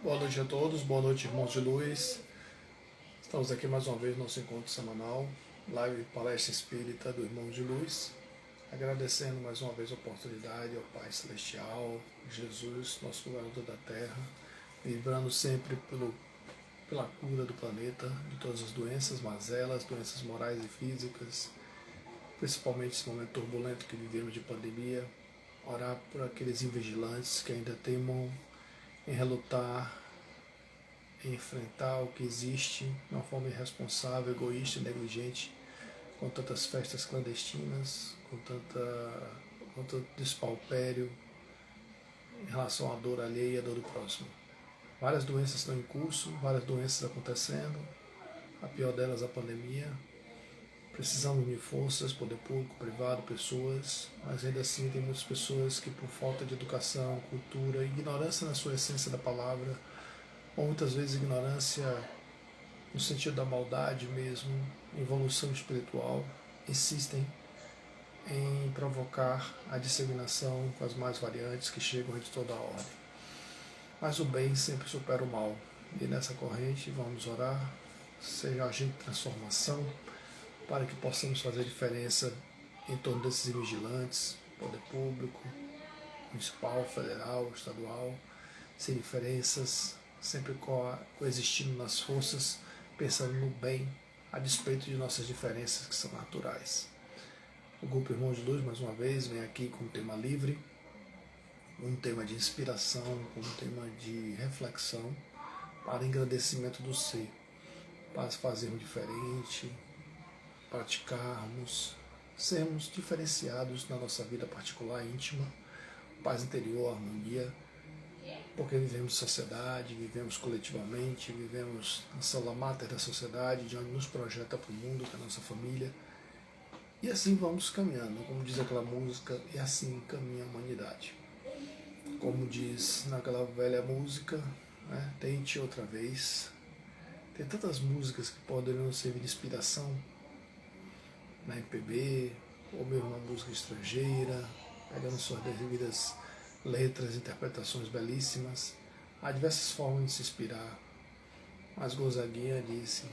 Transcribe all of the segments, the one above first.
Boa noite a todos, boa noite, irmãos de luz. Estamos aqui mais uma vez no nosso encontro semanal, live palestra espírita do Irmão de Luz, agradecendo mais uma vez a oportunidade ao Pai Celestial, Jesus, nosso governador da Terra, vibrando sempre pela cura do planeta, de todas as doenças, mazelas, doenças morais e físicas, principalmente esse momento turbulento que vivemos de pandemia, orar por aqueles invigilantes que ainda teimam em relutar, em enfrentar o que existe de uma forma irresponsável, egoísta e negligente, com tantas festas clandestinas, com tanto despautério em relação à dor alheia e à dor do próximo. Várias doenças estão em curso, várias doenças acontecendo, a pior delas a pandemia. Precisamos de forças, poder público, privado, pessoas, mas ainda assim tem muitas pessoas que por falta de educação, cultura, ignorância na sua essência da palavra, ou muitas vezes ignorância no sentido da maldade mesmo, evolução espiritual, insistem em provocar a disseminação com as mais variantes que chegam de toda a ordem. Mas o bem sempre supera o mal, e nessa corrente vamos orar, seja agente de transformação, para que possamos fazer diferença em torno desses vigilantes, poder público, municipal, federal, estadual, sem diferenças, sempre coexistindo nas forças, pensando no bem, a despeito de nossas diferenças que são naturais. O Grupo Irmãos de Luz, mais uma vez, vem aqui com um tema livre, um tema de inspiração, um tema de reflexão, para engrandecimento do ser, para fazermos diferente, praticarmos, sermos diferenciados na nossa vida particular, íntima, paz interior, harmonia, porque vivemos sociedade, vivemos coletivamente, vivemos na célula máter da sociedade, de onde nos projeta para o mundo, que é a nossa família. E assim vamos caminhando, como diz aquela música, e assim caminha a humanidade. Como diz naquela velha música, né, tente outra vez. Tem tantas músicas que poderiam servir de inspiração na MPB, ou mesmo na música estrangeira, pegando suas devidas letras, interpretações belíssimas. Há diversas formas de se inspirar, mas Gonzaguinha disse,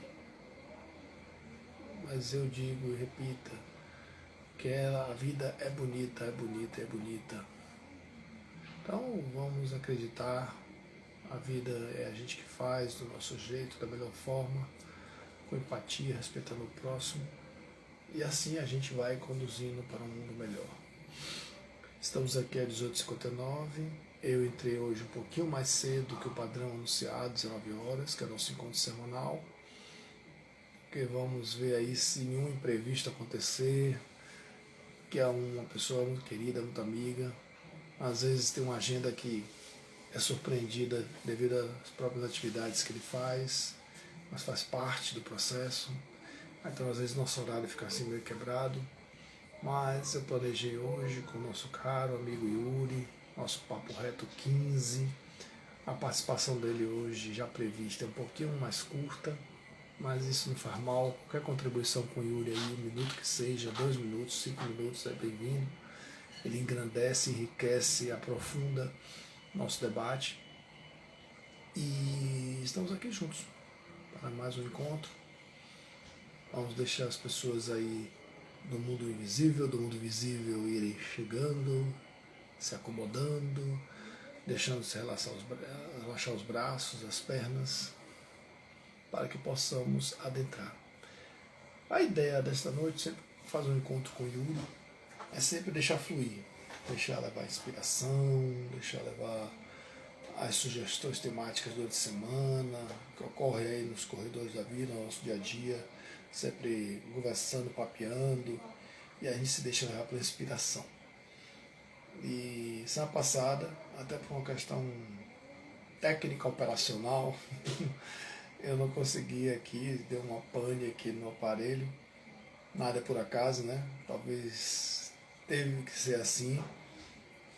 mas eu digo e repita, que a vida é bonita, é bonita, é bonita. Então vamos acreditar, a vida é a gente que faz do nosso jeito, da melhor forma, com empatia, respeitando o próximo, e assim a gente vai conduzindo para um mundo melhor. Estamos aqui às 18h59. Eu entrei hoje um pouquinho mais cedo que o padrão anunciado, 19 horas, que é o nosso encontro semanal. Porque vamos ver aí se nenhum imprevisto acontecer, que é uma pessoa muito querida, muito amiga. Às vezes tem uma agenda que é surpreendida devido às próprias atividades que ele faz, mas faz parte do processo. Então às vezes nosso horário fica assim meio quebrado. Mas eu planejei hoje com o nosso caro amigo Yuri, nosso Papo Reto 15. A participação dele hoje já prevista é um pouquinho mais curta, mas isso não faz mal. Qualquer contribuição com o Yuri aí, 1 minuto que seja, 2 minutos, 5 minutos é bem-vindo. Ele engrandece, enriquece, aprofunda nosso debate. E estamos aqui juntos para mais um encontro. Vamos deixar as pessoas aí do mundo invisível, do mundo visível irem chegando, se acomodando, deixando-se relaxar os braços, as pernas, para que possamos adentrar. A ideia desta noite, sempre fazer um encontro com o Yuri, é sempre deixar fluir, deixar levar a inspiração, deixar levar as sugestões temáticas durante a semana, que ocorre aí nos corredores da vida, no nosso dia a dia, sempre conversando, papeando, e a gente se deixa levar pela inspiração. E semana passada, até por uma questão técnica operacional, eu não consegui aqui, deu uma pane aqui no aparelho, nada é por acaso, né? Talvez teve que ser assim.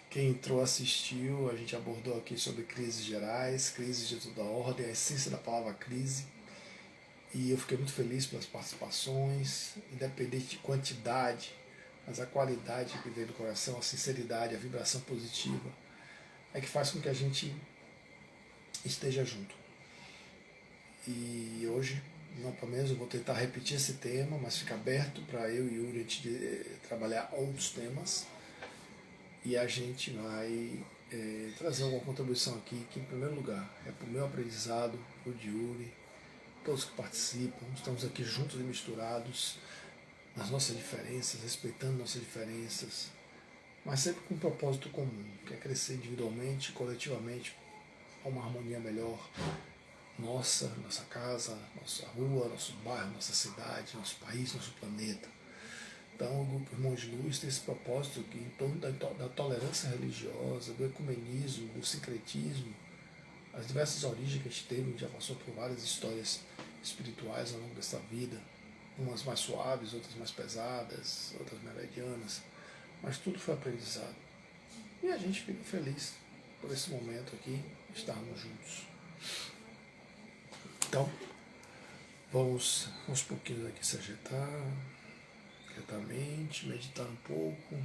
Quem entrou assistiu, a gente abordou aqui sobre crises gerais, crises de toda ordem, a essência da palavra crise. E eu fiquei muito feliz pelas participações, independente de quantidade, mas a qualidade que vem do coração, a sinceridade, a vibração positiva, é que faz com que a gente esteja junto. E hoje, não pelo menos, eu vou tentar repetir esse tema, mas fica aberto para eu e Yuri trabalhar outros temas. E a gente vai trazer alguma contribuição aqui, que em primeiro lugar é para o meu aprendizado, o de Yuri, todos que participam, estamos aqui juntos e misturados nas nossas diferenças, respeitando nossas diferenças, mas sempre com um propósito comum, que é crescer individualmente, coletivamente, a uma harmonia melhor, nossa casa, nossa rua, nosso bairro, nossa cidade, nosso país, nosso planeta. Então, o Grupo Irmãos de Luz tem esse propósito que, em torno da tolerância religiosa, do ecumenismo, do sincretismo, as diversas origens que a gente teve, a gente já passou por várias histórias espirituais ao longo dessa vida, umas mais suaves, outras mais pesadas, outras mais medianas, mas tudo foi aprendizado. E a gente fica feliz por esse momento aqui, estarmos juntos. Então, vamos aos pouquinhos aqui se ajeitar, quietamente, meditar um pouco,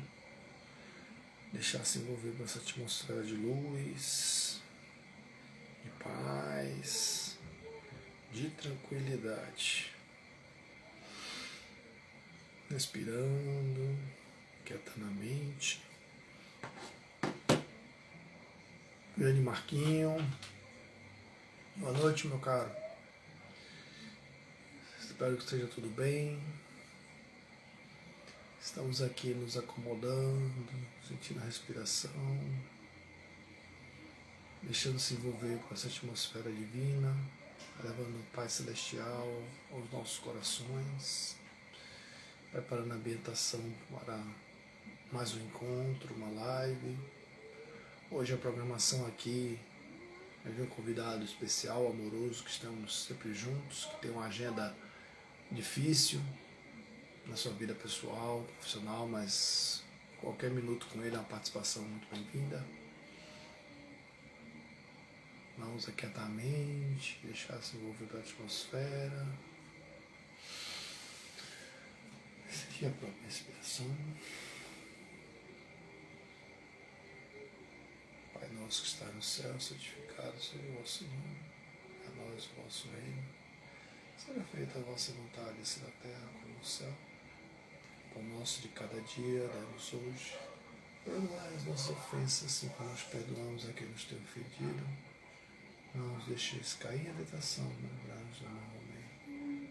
deixar se envolver por essa atmosfera de luz, de paz, de tranquilidade. Respirando, quietando a mente. Grande Marquinho. Boa noite, meu caro. Espero que esteja tudo bem. Estamos aqui nos acomodando, sentindo a respiração, deixando se envolver com essa atmosfera divina, levando paz celestial aos nossos corações, preparando a ambientação para mais um encontro, uma live. Hoje a programação aqui é de um convidado especial, amoroso, que estamos sempre juntos, que tem uma agenda difícil na sua vida pessoal, profissional, mas qualquer minuto com ele é uma participação muito bem-vinda. Vamos aquietar a mente, deixar se envolver pela atmosfera. Sentir a própria respiração. Pai nosso que está no céu, santificado seja o vosso nome. A nós o vosso reino. Seja feita a vossa vontade, assim na terra como no céu. O nosso de cada dia, dá-nos hoje. Perdoai as nossas ofensas, assim como nós perdoamos a quem nos tem ofendido. Não nos deixeis cair em tentação, livrai-nos do mal. Amém.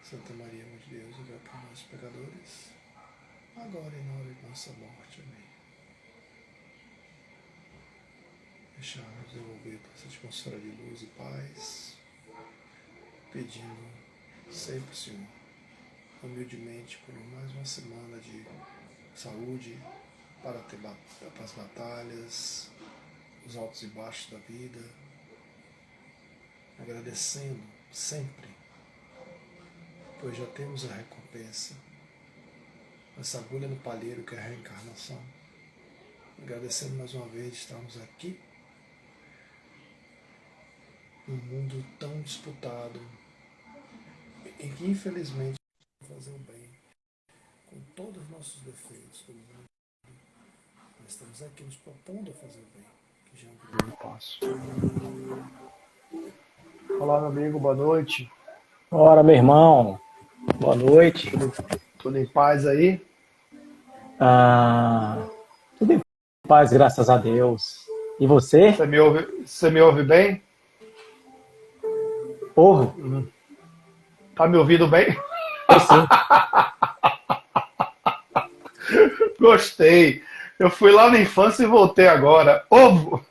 Santa Maria, Mãe de Deus, rogai por nós, pecadores, agora e na hora de nossa morte. Amém. Deixarmos envolver por essa atmosfera de luz e paz, pedindo sempre, Senhor, humildemente, por mais uma semana de saúde, para as batalhas, os altos e baixos da vida, agradecendo sempre, pois já temos a recompensa, essa agulha no palheiro que é a reencarnação. Agradecendo mais uma vez de estarmos aqui, num mundo tão disputado, em que infelizmente fazer o bem, com todos os nossos defeitos, todo mundo, nós estamos aqui nos propondo a fazer o bem, que já é um grande passo. Olá, meu amigo, boa noite. Ora, meu irmão, boa noite. Tudo em paz aí? Tudo em paz, graças a Deus. E você? Você me ouve bem? Porra. Tá me ouvindo bem? Sim. Gostei. Eu fui lá na infância e voltei agora. Ovo!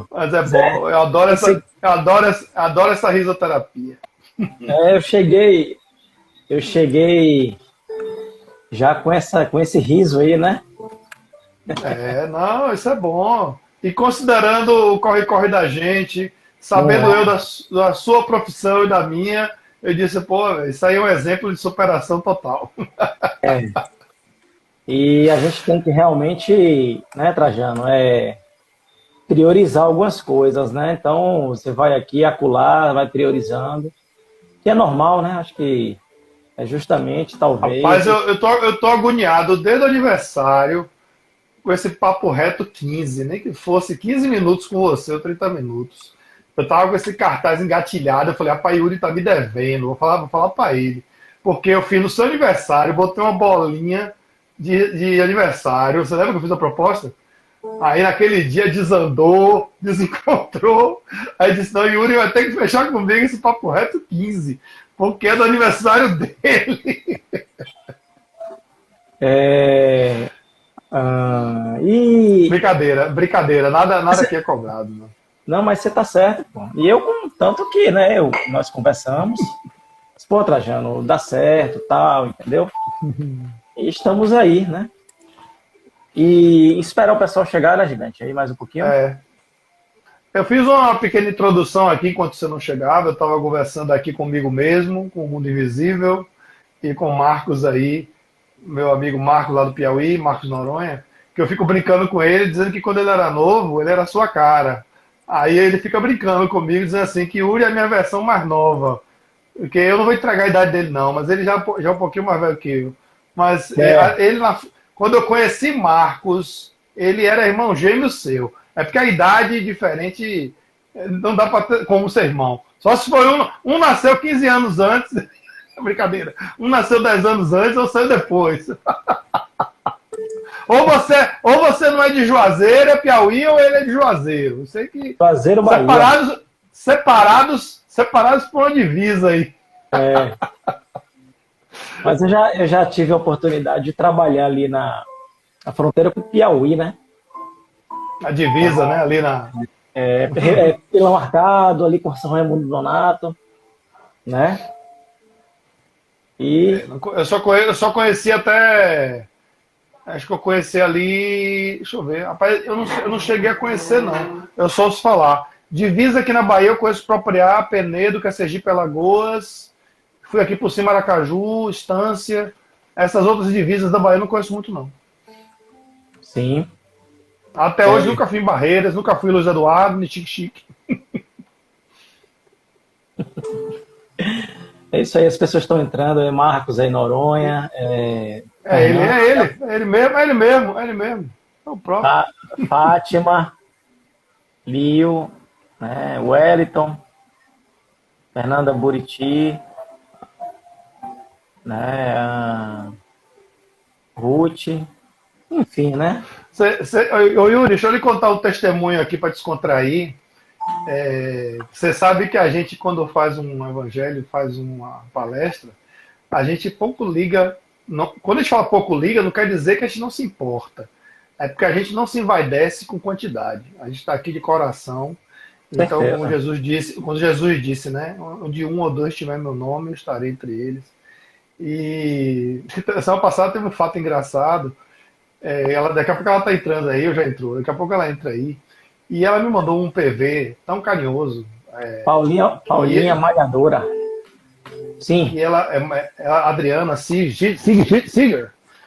Mas é bom. Eu adoro essa risoterapia. Eu cheguei já com esse riso aí, né? Não, isso é bom. E considerando o corre-corre da gente, sabendo eu da sua profissão e da minha, eu disse, pô, isso aí é um exemplo de superação total. E a gente tem que realmente, né, Trajano, priorizar algumas coisas, né? Então, você vai aqui, acolá, vai priorizando, que é normal, né? Acho que é justamente, talvez... Rapaz, eu tô agoniado desde o aniversário. com esse papo reto 15, nem que fosse 15 minutos com você ou 30 minutos. Eu tava com esse cartaz engatilhado, eu falei, rapaz, Yuri tá me devendo, vou falar pra ele. Porque eu fiz no seu aniversário, botei uma bolinha de aniversário. Você lembra que eu fiz a proposta? Aí naquele dia desandou, desencontrou. Aí disse, não, Yuri vai ter que fechar comigo esse papo reto 15, porque é do aniversário dele. Brincadeira, nada aqui é cobrado. Né? Não, mas você tá certo, pô. E eu, tanto que, né, nós conversamos, pô, Trajano, dá certo, tal, entendeu? E estamos aí, né? E esperar o pessoal chegar, né, gigante? Aí mais um pouquinho. Eu fiz uma pequena introdução aqui enquanto você não chegava. Eu estava conversando aqui comigo mesmo, com o Mundo Invisível, e com o Marcos aí, meu amigo Marcos lá do Piauí, Marcos Noronha, que eu fico brincando com ele, dizendo que quando ele era novo, ele era a sua cara. Aí ele fica brincando comigo, dizendo assim, que Yuri é a minha versão mais nova. Porque eu não vou entregar a idade dele, não, mas ele já é um pouquinho mais velho que eu. Mas quando eu conheci Marcos, ele era irmão gêmeo seu. É porque a idade diferente não dá para ter como ser irmão. Só se foi um nasceu 15 anos antes, brincadeira, um nasceu 10 anos antes ou saiu depois. Ou você não é de Juazeiro, é Piauí, ou ele é de Juazeiro. Eu sei que Juazeiro, Bahia. Separados por uma divisa aí. Mas eu já tive a oportunidade de trabalhar ali na fronteira com o Piauí, né? A divisa, né? Ali na... Pilão Arcado, ali com São Raimundo Donato, né? E... Eu só conheci até... Acho que eu conheci ali... Deixa eu ver. Rapaz, eu não cheguei a conhecer, não. Eu só ouço falar. Divisa aqui na Bahia, eu conheço Propriá, Penedo, que é Sergipe, Alagoas. Fui aqui por cima, Aracaju, Estância. Essas outras divisas da Bahia eu não conheço muito, não. Sim. Até hoje nunca fui em Barreiras, nunca fui em Luiz Eduardo, nem Chique-Chique. É isso aí, as pessoas estão entrando, é Marcos aí, Noronha. Ele mesmo. É o próprio. Fátima, Lio, né, Wellington, Fernanda Buriti, né, Ruth, enfim, né? Yuri, deixa eu lhe contar um testemunho aqui para descontrair. Você sabe que a gente, quando faz um evangelho, faz uma palestra, a gente pouco liga. Quando a gente fala pouco liga, não quer dizer que a gente não se importa. É porque a gente não se envaidece com quantidade. A gente está aqui de coração. Então, quando Jesus disse, né? Onde um ou dois tiver meu nome, eu estarei entre eles. E semana passada teve um fato engraçado. Daqui a pouco ela está entrando aí, eu já entrou. Daqui a pouco ela entra aí. E ela me mandou um PV tão carinhoso. Paulinha Malhadora. Sim. E ela Adriana Siger.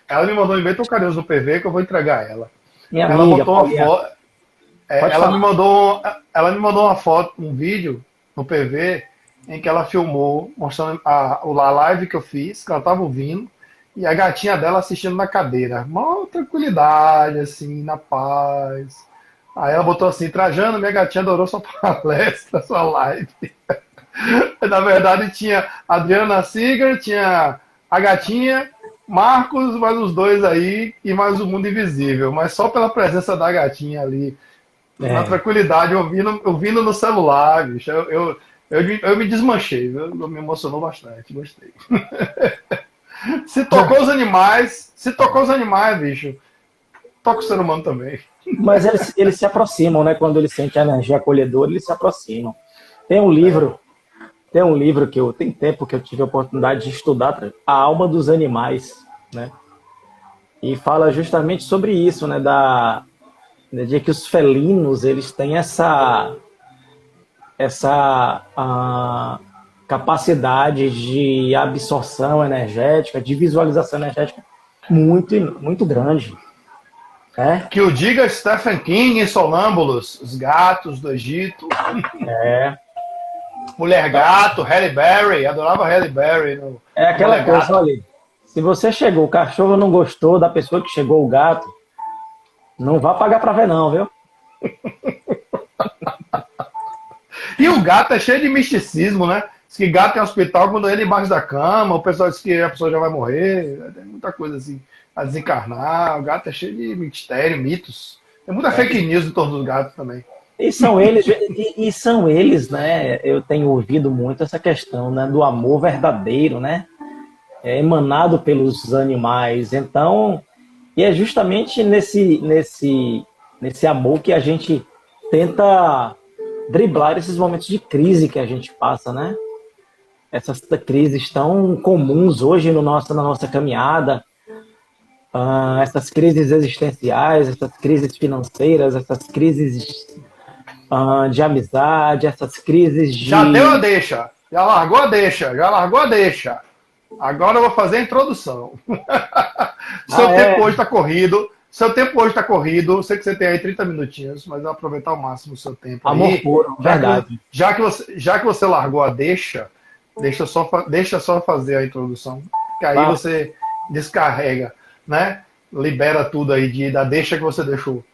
Ela me mandou um e-mail tão carinhoso no PV que eu vou entregar a ela. Minha ela amiga, botou uma foto. Ela me mandou uma foto, um vídeo no PV em que ela filmou, mostrando a live que eu fiz, que ela estava ouvindo, e a gatinha dela assistindo na cadeira. Mó tranquilidade, assim, na paz. Aí ela botou assim, Trajano, minha gatinha adorou sua palestra, sua live. Na verdade tinha a Adriana Siger, tinha a gatinha, Marcos, mais os dois aí, e mais o Mundo Invisível. Mas só pela presença da gatinha ali, na tranquilidade, ouvindo no celular, bicho. Eu me desmanchei, viu? Me emocionou bastante, gostei. Se tocou os animais, bicho, toca o ser humano também. Mas eles se aproximam, né? Quando eles sentem a energia acolhedora, eles se aproximam. Tem um livro que tem tempo que eu tive a oportunidade de estudar, A Alma dos Animais, né? E fala justamente sobre isso, né? De que os felinos, eles têm essa capacidade de absorção energética, de visualização energética muito, muito grande. Que o diga Stephen King em Sonâmbulos, os gatos do Egito. Mulher Gato, Halle Berry, adorava Halle Berry. Aquela coisa, olha, se você chegou, o cachorro não gostou da pessoa que chegou, o gato, Não vá pagar pra ver não, viu? E o gato é cheio de misticismo, né? Diz que gato em hospital, quando ele embaixo da cama, o pessoal diz que a pessoa já vai morrer. Tem muita coisa assim, a desencarnar. O gato é cheio de mistério, mitos. Tem muita fake news em torno dos gatos também. E são eles, né? Eu tenho ouvido muito essa questão, né, do amor verdadeiro, né? É emanado pelos animais. Então, e é justamente nesse amor que a gente tenta driblar esses momentos de crise que a gente passa, né? Essas crises tão comuns hoje no na nossa caminhada, essas crises existenciais, essas crises financeiras, essas crises de amizade, essas crises Já deu a de. deixa. Já largou a deixa. Já largou a deixa. Agora eu vou fazer a introdução. Ah, Seu tempo é, hoje está corrido. Seu tempo hoje está corrido. Sei que você tem aí 30 minutinhos, mas eu vou aproveitar ao máximo o seu tempo amor aí. puro, verdade. Já que você largou a deixa, deixa só fazer a introdução. Que aí Vá, você descarrega, né? Libera tudo aí da deixa que você deixou,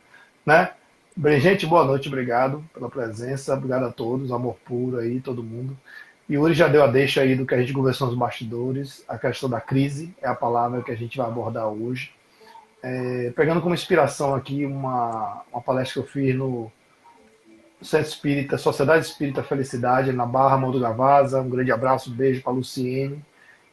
né? Bem, gente, boa noite, obrigado pela presença, obrigado a todos, amor puro aí, todo mundo. E Yuri já deu a deixa aí do que a gente conversou nos bastidores, a questão da crise é a palavra que a gente vai abordar hoje. Pegando como inspiração aqui uma palestra que eu fiz no Centro Espírita, Sociedade Espírita Felicidade, na Barra, Mão do Gavazza. Um grande abraço, um beijo para Luciene,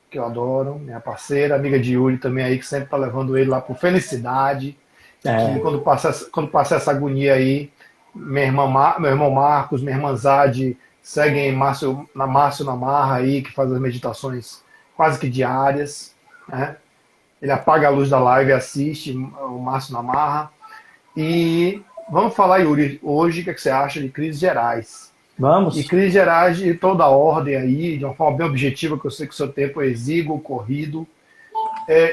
que eu adoro, minha parceira, amiga de Yuri também aí, que sempre está levando ele lá por felicidade. Que é, quando passa essa agonia aí, meu irmão Marcos, minha irmã Zade, seguem Márcio na Marra aí, que faz as meditações quase que diárias, né? Ele apaga a luz da live e assiste o Márcio na Marra. E vamos falar, Yuri, hoje o que você acha de crises gerais? E vamos. crises gerais de toda a ordem aí, de uma forma bem objetiva, que eu sei que o seu tempo é exíguo, corrido.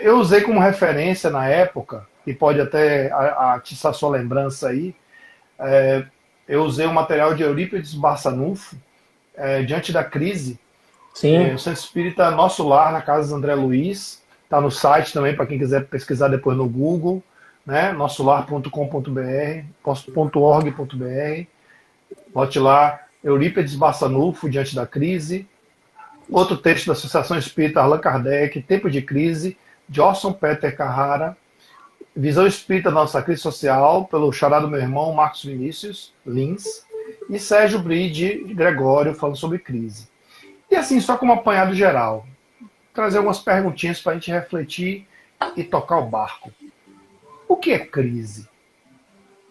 Eu usei como referência na época, e pode até atiçar sua lembrança aí, eu usei o material de Eurípides Barçanufo, diante da crise, Sim, o Centro Espírita Nosso Lar, na casa de André Luiz, está no site também, para quem quiser pesquisar depois no Google, né? nossolar.com.br, .org.br, bote lá, Eurípides Barçanufo, diante da crise. Outro texto da Associação Espírita Allan Kardec, Tempo de Crise, de Orson Peter Carrara, Visão Espírita da Nossa Crise Social, pelo charado meu irmão Marcos Vinícius Lins, e Sérgio Bride Gregório, falando sobre crise. E assim, só como apanhado geral, trazer algumas perguntinhas para a gente refletir e tocar o barco. O que é crise?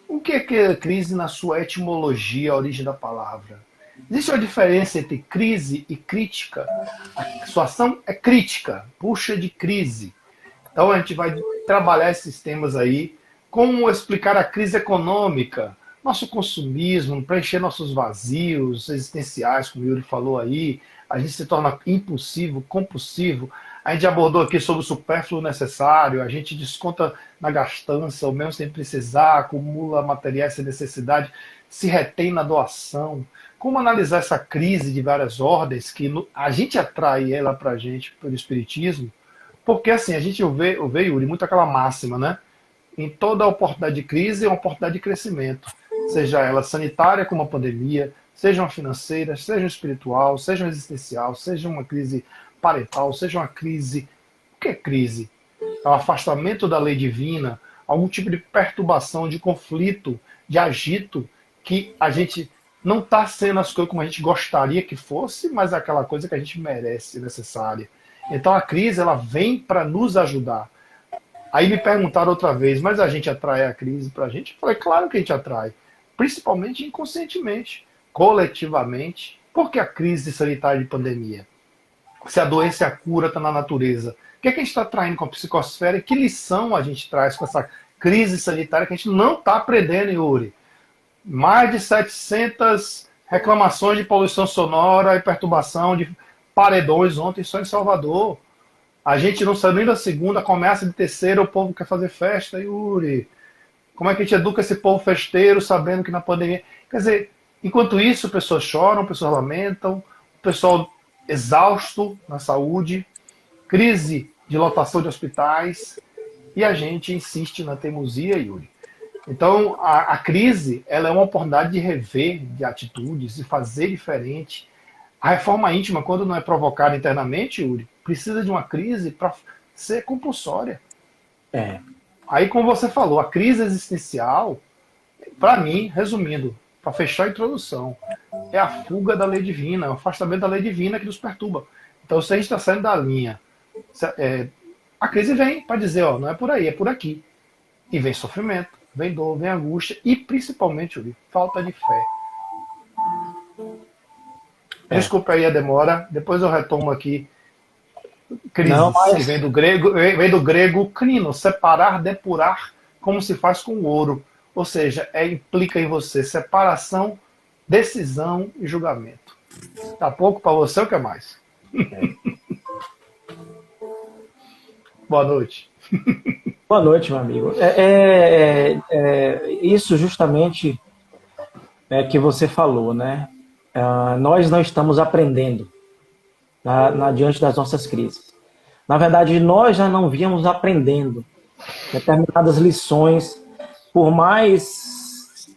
O que é crise na sua etimologia, a origem da palavra? Existe uma diferença entre crise e crítica? A situação é crítica, puxa de crise. Então a gente vai trabalhar esses temas aí, como explicar a crise econômica, nosso consumismo, preencher nossos vazios existenciais, como o Yuri falou aí, a gente se torna impulsivo, compulsivo. A gente abordou aqui sobre o supérfluo necessário, a gente desconta na gastança, ou mesmo sem precisar, acumula materiais sem necessidade, se retém na doação. Como analisar essa crise de várias ordens, que a gente atrai ela para a gente pelo Espiritismo, porque assim, a gente vê, Yuri, muito aquela máxima, né? Em toda oportunidade de crise é uma oportunidade de crescimento. Seja ela sanitária, como a pandemia, seja uma financeira, seja uma espiritual, seja uma existencial, seja uma crise parental, seja uma crise. O que é crise? É o afastamento da lei divina, algum tipo de perturbação, de conflito, de agito, que a gente não está sendo as coisas como a gente gostaria que fosse, mas é aquela coisa que a gente merece, necessária. Então a crise ela vem para nos ajudar. Aí me perguntaram outra vez, mas a gente atrai a crise para a gente? Eu falei, claro que a gente atrai. Principalmente inconscientemente, coletivamente. Por que a crise sanitária de pandemia? Se a doença e a cura está na natureza. O que é que a gente está traindo com a psicosfera? E que lição a gente traz com essa crise sanitária que a gente não está aprendendo, Yuri? Mais de 700 reclamações de poluição sonora e perturbação de paredões ontem só em Salvador. A gente não saiu nem da segunda, começa de terceira, o povo quer fazer festa, Yuri. Como é que a gente educa esse povo festeiro sabendo que na pandemia... Quer dizer, enquanto isso, pessoas choram, pessoas lamentam, o pessoal exausto na saúde, crise de lotação de hospitais, e a gente insiste na teimosia, Yuri. Então, a crise, ela é uma oportunidade de rever de atitudes, de fazer diferente. A reforma íntima, quando não é provocada internamente, Yuri, precisa de uma crise para ser compulsória. É. Aí, como você falou, a crise existencial, para mim, resumindo, para fechar a introdução, é a fuga da lei divina, é o afastamento da lei divina que nos perturba. Então, se a gente está saindo da linha, a crise vem para dizer, ó, não é por aí, é por aqui. E vem sofrimento, vem dor, vem angústia e, principalmente, Yuri, falta de fé. Desculpa aí a demora, depois eu retomo aqui. Crises, Não, que mas vem do grego crino, separar, depurar, como se faz com o ouro. Ou seja, implica em você separação, decisão e julgamento. Tá pouco para você ou quer mais? Boa noite. boa noite, meu amigo. Isso justamente que você falou, né? Nós não estamos aprendendo diante das nossas crises. Na verdade, nós já não víamos aprendendo determinadas lições, por mais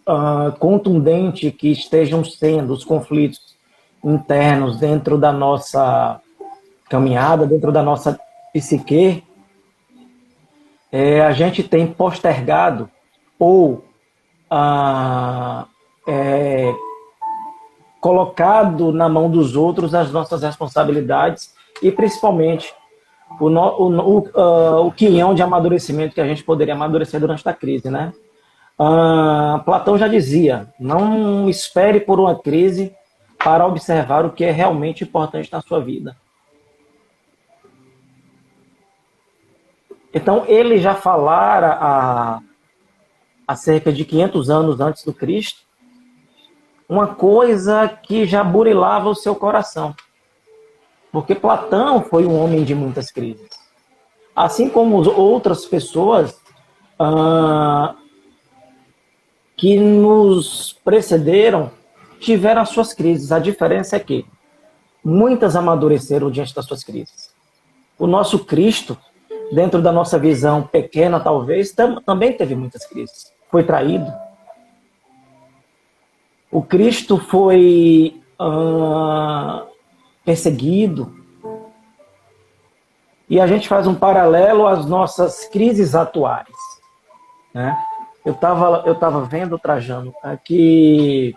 contundente que estejam sendo os conflitos internos dentro da nossa caminhada, dentro da nossa psique, a gente tem postergado ou colocado na mão dos outros as nossas responsabilidades e principalmente o quinhão de amadurecimento que a gente poderia amadurecer durante a crise, né? Platão já dizia, não espere por uma crise para observar o que é realmente importante na sua vida. Então, ele já falara há cerca de 500 anos antes do Cristo, uma coisa que já burilava o seu coração. Porque Platão foi um homem de muitas crises. Assim como outras pessoas que nos precederam tiveram as suas crises. A diferença é que muitas amadureceram diante das suas crises. O nosso Cristo, dentro da nossa visão pequena talvez, também teve muitas crises. Foi traído. O Cristo foi perseguido. E a gente faz um paralelo às nossas crises atuais, né? Eu tava vendo, Trajano, que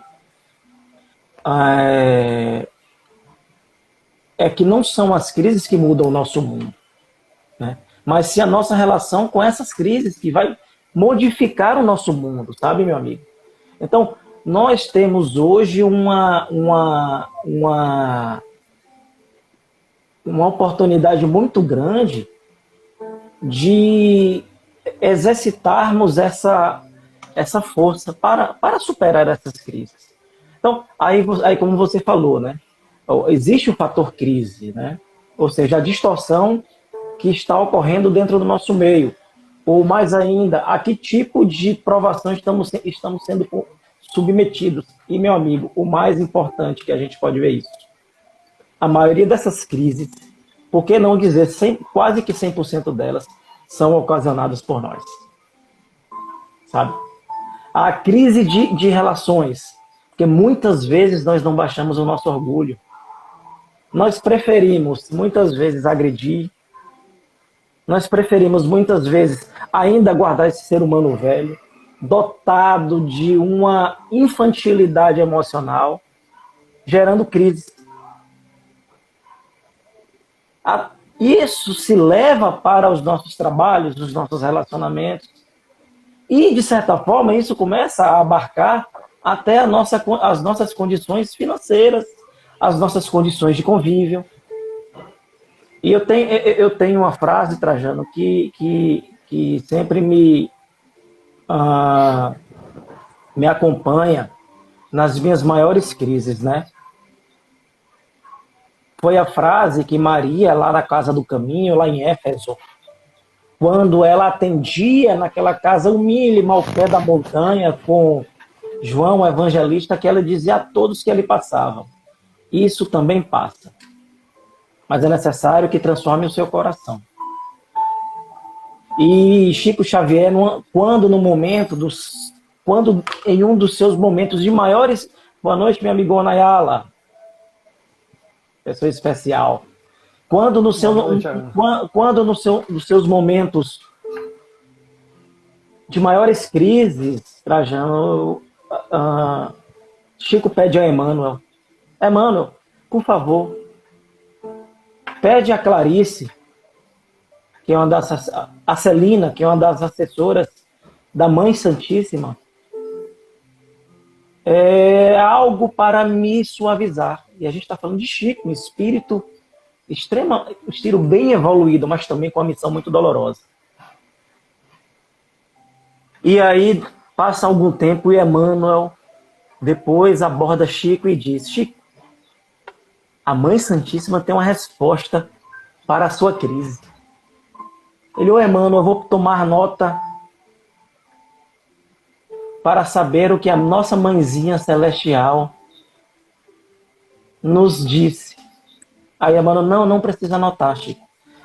que não são as crises que mudam o nosso mundo, né? Mas sim a nossa relação com essas crises que vai modificar o nosso mundo, sabe, meu amigo? Então, nós temos hoje uma oportunidade muito grande de exercitarmos essa força para superar essas crises. Então, aí como você falou, né? Existe o fator crise, né? Ou seja, a distorção que está ocorrendo dentro do nosso meio. Ou mais ainda, a que tipo de provação estamos sendo submetidos. E, meu amigo, o mais importante que a gente pode ver é isso. A maioria dessas crises, por que não dizer quase que 100% delas, são ocasionadas por nós. Sabe? A crise de relações, porque muitas vezes nós não baixamos o nosso orgulho. Nós preferimos, muitas vezes, agredir. Nós preferimos, muitas vezes, ainda guardar esse ser humano velho, dotado de uma infantilidade emocional, gerando crises. Isso se leva para os nossos trabalhos, os nossos relacionamentos. E, de certa forma, isso começa a abarcar até as nossas condições financeiras, as nossas condições de convívio. E eu tenho uma frase, Trajano, que sempre me acompanha nas minhas maiores crises, né? Foi a frase que Maria, lá na Casa do Caminho, lá em Éfeso, quando ela atendia naquela casa humilde, ao pé da montanha, com João, o evangelista, que ela dizia a todos que ali passavam: isso também passa, mas é necessário que transforme o seu coração. E Chico Xavier, quando em um dos seus momentos de maiores... Boa noite, minha amigona Ayala, pessoa especial. Quando, no seu, Boa noite, quando nos seus momentos de maiores crises, Trajano, Chico pede a Emmanuel, Emmanuel, por favor, pede a Clarice, que é uma das, a Celina, que é uma das assessoras da Mãe Santíssima, algo para me suavizar. E a gente está falando de Chico, um espírito um estilo bem evoluído, mas também com uma missão muito dolorosa. E aí passa algum tempo e Emmanuel depois aborda Chico e diz: Chico, a Mãe Santíssima tem uma resposta para a sua crise. Ele: ô Emmanuel, eu vou tomar nota para saber o que a nossa mãezinha celestial nos disse. Aí Emmanuel: não precisa anotar, Chico.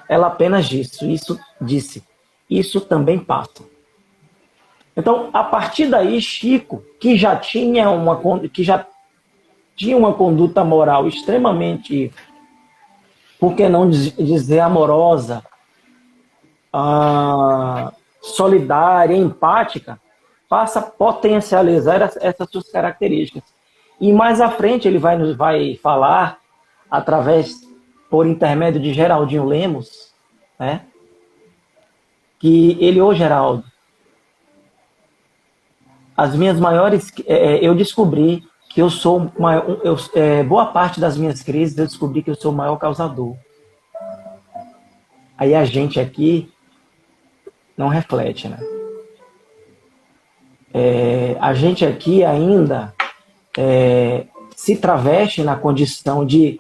Ela apenas disse. Isso também passa. Então, a partir daí, Chico, que já tinha uma conduta moral extremamente, por que não dizer amorosa, solidária, empática, passa a potencializar essas suas características. E mais à frente ele vai falar, por intermédio de Geraldinho Lemos, né, que ele: ô Geraldo, as minhas maiores... eu descobri que eu sou... boa parte das minhas crises eu descobri que eu sou o maior causador. Aí a gente aqui não reflete, né? A gente aqui ainda se traveste na condição de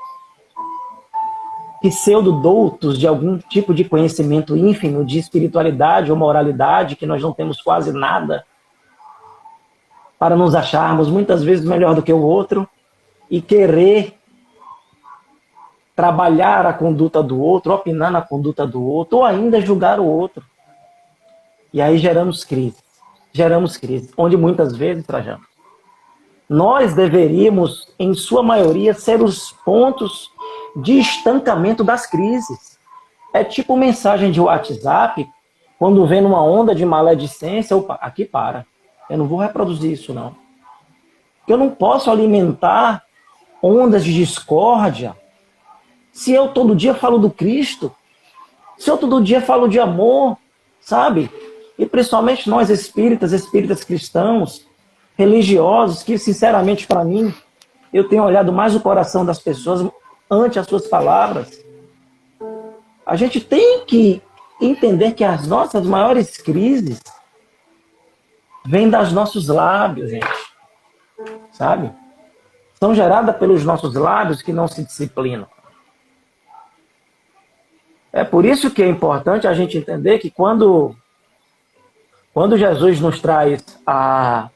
pseudo-doutos de algum tipo de conhecimento ínfimo, de espiritualidade ou moralidade, que nós não temos quase nada, para nos acharmos muitas vezes melhor do que o outro e querer trabalhar a conduta do outro, opinar na conduta do outro, ou ainda julgar o outro. E aí geramos crise, onde muitas vezes, Trajano, nós deveríamos, em sua maioria, ser os pontos de estancamento das crises. É tipo mensagem de WhatsApp, quando vem numa onda de maledicência: opa, aqui para. Eu não vou reproduzir isso, não. Eu não posso alimentar ondas de discórdia se eu todo dia falo do Cristo, se eu todo dia falo de amor, sabe? E principalmente nós espíritas cristãos, religiosos, que sinceramente para mim, eu tenho olhado mais o coração das pessoas ante as suas palavras. A gente tem que entender que as nossas maiores crises vêm dos nossos lábios, gente. Sabe? São geradas pelos nossos lábios que não se disciplinam. É por isso que é importante a gente entender que quando Jesus nos traz a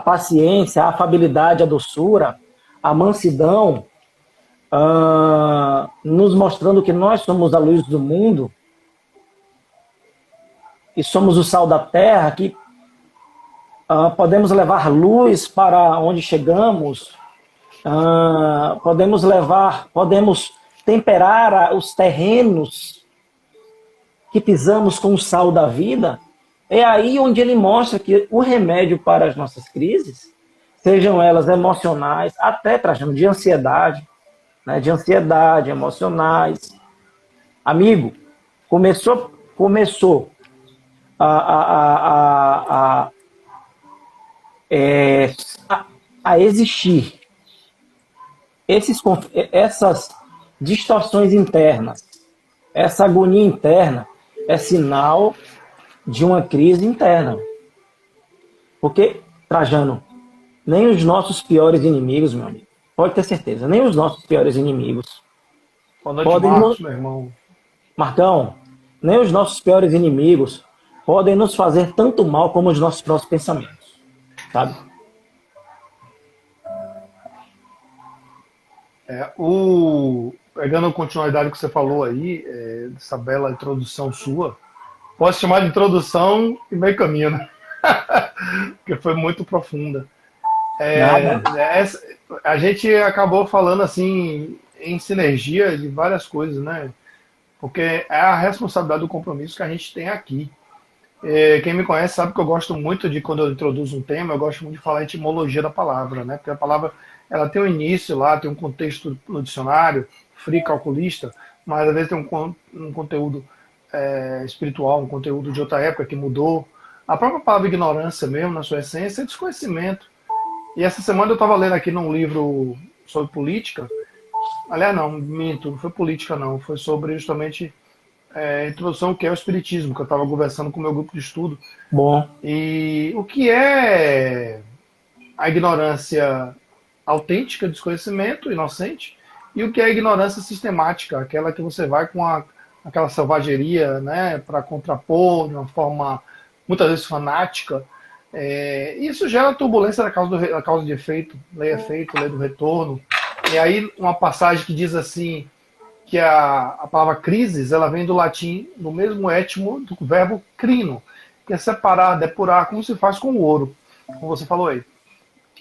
paciência, a afabilidade, a doçura, a mansidão, nos mostrando que nós somos a luz do mundo e somos o sal da terra, que podemos levar luz para onde chegamos, podemos temperar os terrenos que pisamos com o sal da vida. É aí onde ele mostra que o remédio para as nossas crises, sejam elas emocionais, até trazendo de ansiedade, né, emocionais. Amigo, começou a existir essas distorções internas, essa agonia interna, é sinal de uma crise interna. Porque, Trajano, nem os nossos piores inimigos, meu amigo, pode ter certeza, nem os nossos piores inimigos Boa noite, Marcos, meu irmão. Marcão, nem os nossos piores inimigos podem nos fazer tanto mal como os nossos próprios pensamentos, sabe? Pegando a continuidade que você falou aí, dessa bela introdução sua, Posso chamar de introdução e meio caminho, né? Porque foi muito profunda. Nada. A gente acabou falando assim em sinergia de várias coisas, né? Porque é a responsabilidade do compromisso que a gente tem aqui. Quem me conhece sabe que eu gosto muito de, quando eu introduzo um tema, eu gosto muito de falar a etimologia da palavra, né? Porque a palavra, ela tem um início lá, tem um contexto no dicionário, free calculista, mas às vezes tem um conteúdo espiritual, um conteúdo de outra época que mudou. A própria palavra ignorância mesmo, na sua essência, é desconhecimento. E essa semana eu estava lendo aqui num livro sobre política, aliás não, minto, não foi política não, foi sobre justamente a introdução ao que é o espiritismo, que eu estava conversando com o meu grupo de estudo. Bom, E o que é a ignorância autêntica, desconhecimento, inocente, e o que é a ignorância sistemática, aquela que você vai com aquela selvageria, né, para contrapor de uma forma muitas vezes fanática. Isso gera turbulência da causa de efeito, lei do retorno. E aí uma passagem que diz assim, que a palavra crisis, ela vem do latim, do mesmo étimo do verbo crino, que é separar, depurar, como se faz com o ouro, como você falou aí.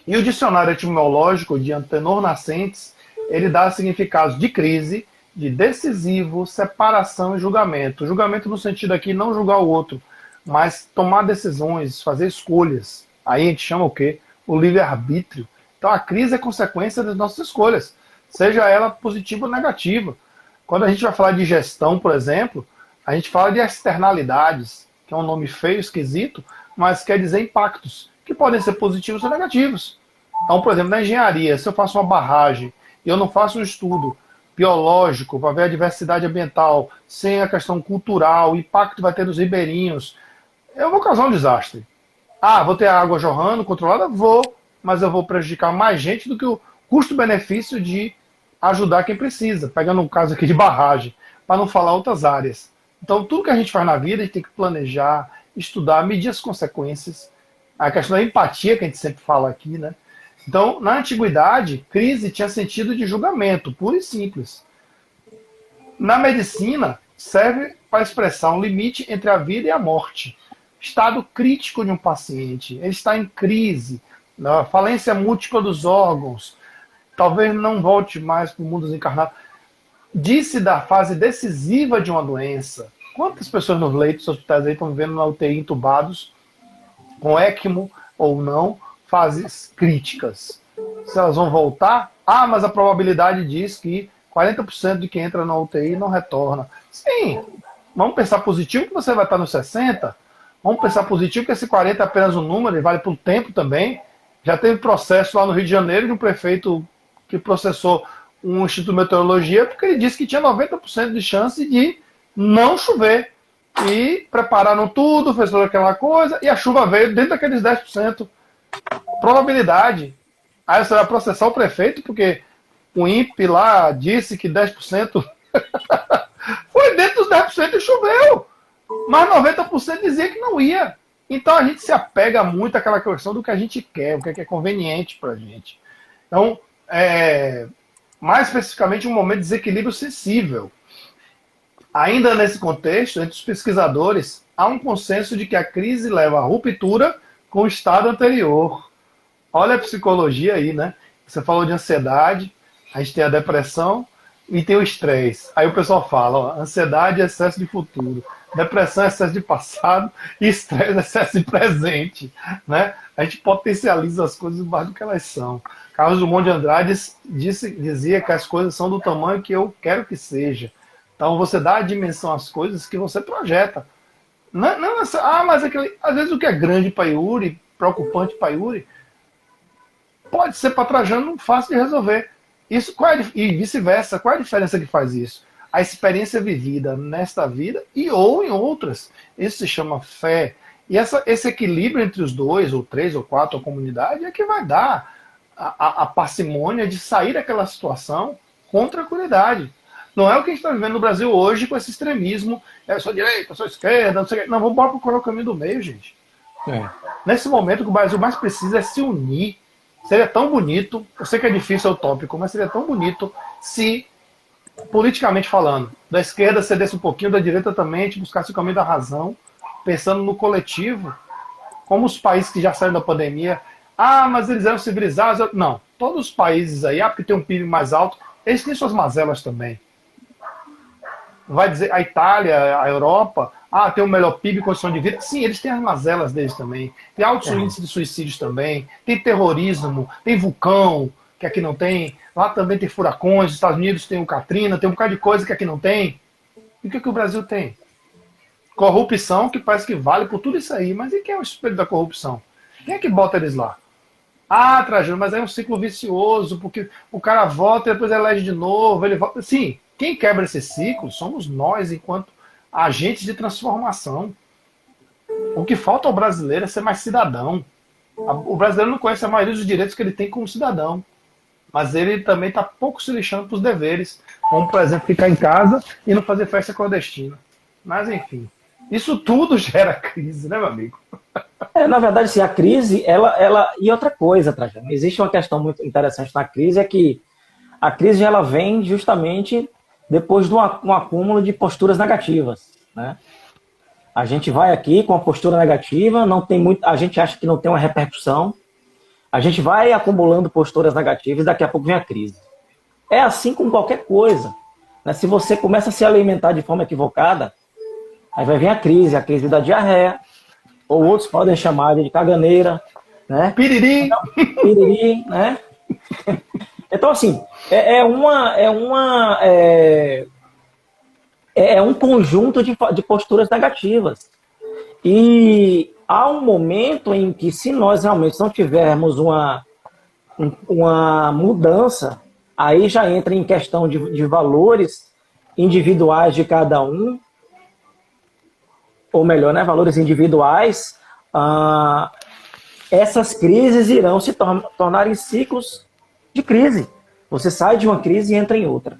E o dicionário etimológico de Antenor Nascentes, ele dá significados de crise, de decisivo, separação e julgamento. Julgamento no sentido aqui, não julgar o outro, mas tomar decisões, fazer escolhas. Aí a gente chama o quê? O livre-arbítrio. Então a crise é consequência das nossas escolhas, seja ela positiva ou negativa. Quando a gente vai falar de gestão, por exemplo, a gente fala de externalidades, que é um nome feio, esquisito, mas quer dizer impactos, que podem ser positivos ou negativos. Então, por exemplo, na engenharia, se eu faço uma barragem e eu não faço um estudo biológico para ver a diversidade ambiental, sem a questão cultural, o impacto que vai ter nos ribeirinhos, eu vou causar um desastre. Ah, vou ter a água jorrando, controlada? Vou, mas eu vou prejudicar mais gente do que o custo-benefício de ajudar quem precisa, pegando um caso aqui de barragem, para não falar outras áreas. Então, tudo que a gente faz na vida, a gente tem que planejar, estudar, medir as consequências. A questão da empatia, que a gente sempre fala aqui, né? Então, na antiguidade, crise tinha sentido de julgamento, puro e simples. Na medicina, serve para expressar um limite entre a vida e a morte. Estado crítico de um paciente, ele está em crise, falência múltipla dos órgãos, talvez não volte mais para o mundo dos encarnados. Disse da fase decisiva de uma doença. Quantas pessoas nos leitos hospitais aí estão vivendo na UTI entubados, com ECMO ou não, fases críticas? Se elas vão voltar? Ah, mas a probabilidade diz que 40% de quem entra na UTI não retorna. Sim, vamos pensar positivo que você vai estar nos 60%. Vamos pensar positivo que esse 40 é apenas um número e vale para o tempo também. Já teve processo lá no Rio de Janeiro de um prefeito que processou um instituto de meteorologia porque ele disse que tinha 90% de chance de não chover. E prepararam tudo, fez toda aquela coisa, e a chuva veio dentro daqueles 10%. Probabilidade. Aí você vai processar o prefeito porque o INPE lá disse que 10% foi dentro dos 10% e choveu. Mas 90% dizia que não ia. Então a gente se apega muito àquela questão do que a gente quer, o que é conveniente para a gente. Então, mais especificamente, um momento de desequilíbrio sensível. Ainda nesse contexto, entre os pesquisadores, há um consenso de que a crise leva à ruptura com o estado anterior. Olha a psicologia aí, né? Você falou de ansiedade, a gente tem a depressão e tem o estresse. Aí o pessoal fala, ó, ansiedade é excesso de futuro, depressão é excesso de passado e estresse é excesso de presente, né? A gente potencializa as coisas mais do que elas são. Carlos Drummond de Andrade dizia que as coisas são do tamanho que eu quero que seja. Então você dá a dimensão às coisas que você projeta. Não, mas às vezes o que é grande para Yuri, preocupante para Yuri, pode ser para Trajano fácil de resolver. E vice-versa. Qual é a diferença que faz isso? A experiência vivida nesta vida e ou em outras. Isso se chama fé. E esse equilíbrio entre os dois, ou três, ou quatro, a comunidade, é que vai dar a parcimônia de sair daquela situação com tranquilidade. Não é o que a gente está vivendo no Brasil hoje com esse extremismo. Eu sou direita, eu sou esquerda, não sei o quê. Não, vamos procurar o caminho do meio, gente. Nesse momento, o que o Brasil mais precisa é se unir. Seria tão bonito, eu sei que é difícil, é utópico, mas seria tão bonito se, politicamente falando, da esquerda cedesse um pouquinho, da direita também, buscasse o caminho da razão, pensando no coletivo, como os países que já saíram da pandemia, mas eles eram civilizados. Não, todos os países aí, porque tem um PIB mais alto, eles têm suas mazelas também. Vai dizer, a Itália, a Europa, tem o melhor PIB, condição de vida. Sim, eles têm as mazelas deles também. Tem altos índices de suicídios também. Tem terrorismo, tem vulcão, que aqui não tem. Lá também tem furacões, nos Estados Unidos tem o Katrina, tem um bocado de coisa que aqui não tem. E o que o Brasil tem? Corrupção, que parece que vale por tudo isso aí. Mas e quem é o espelho da corrupção? Quem é que bota eles lá? Trajano, mas é um ciclo vicioso, porque o cara vota e depois elege de novo, ele vota. Sim, quem quebra esse ciclo somos nós, enquanto agentes de transformação. O que falta ao brasileiro é ser mais cidadão. O brasileiro não conhece a maioria dos direitos que ele tem como cidadão. Mas ele também está pouco se lixando para os deveres. Como, por exemplo, ficar em casa e não fazer festa clandestina. Mas, enfim, isso tudo gera crise, né, meu amigo? Na verdade, sim, a crise, e outra coisa, Trajano, existe uma questão muito interessante na crise, é que a crise ela vem justamente depois de um acúmulo de posturas negativas, né? A gente vai aqui com a postura negativa, não tem muito, a gente acha que não tem uma repercussão, a gente vai acumulando posturas negativas e daqui a pouco vem a crise. É assim com qualquer coisa, né? Se você começa a se alimentar de forma equivocada, aí vai vir a crise da diarreia, ou outros podem chamar de caganeira, né? Piriri! Piriri, né? Então, assim, é um conjunto de posturas negativas. E há um momento em que, se nós realmente não tivermos uma mudança, aí já entra em questão de valores individuais de cada um, ou melhor, né, valores individuais, essas crises irão se tornar em ciclos de crise. Você sai de uma crise e entra em outra.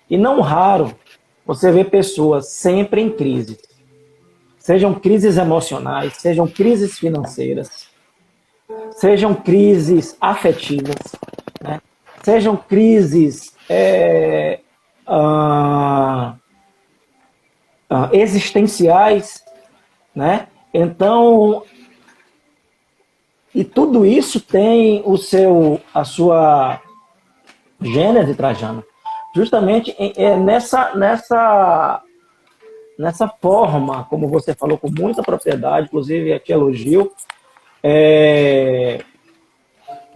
E não raro, você vê pessoas sempre em crise. Sejam crises emocionais, sejam crises financeiras, sejam crises afetivas, né? Sejam crises existenciais, né? Então, e tudo isso tem a sua gênese, Trajano, justamente nessa forma, como você falou com muita propriedade, inclusive aqui elogio,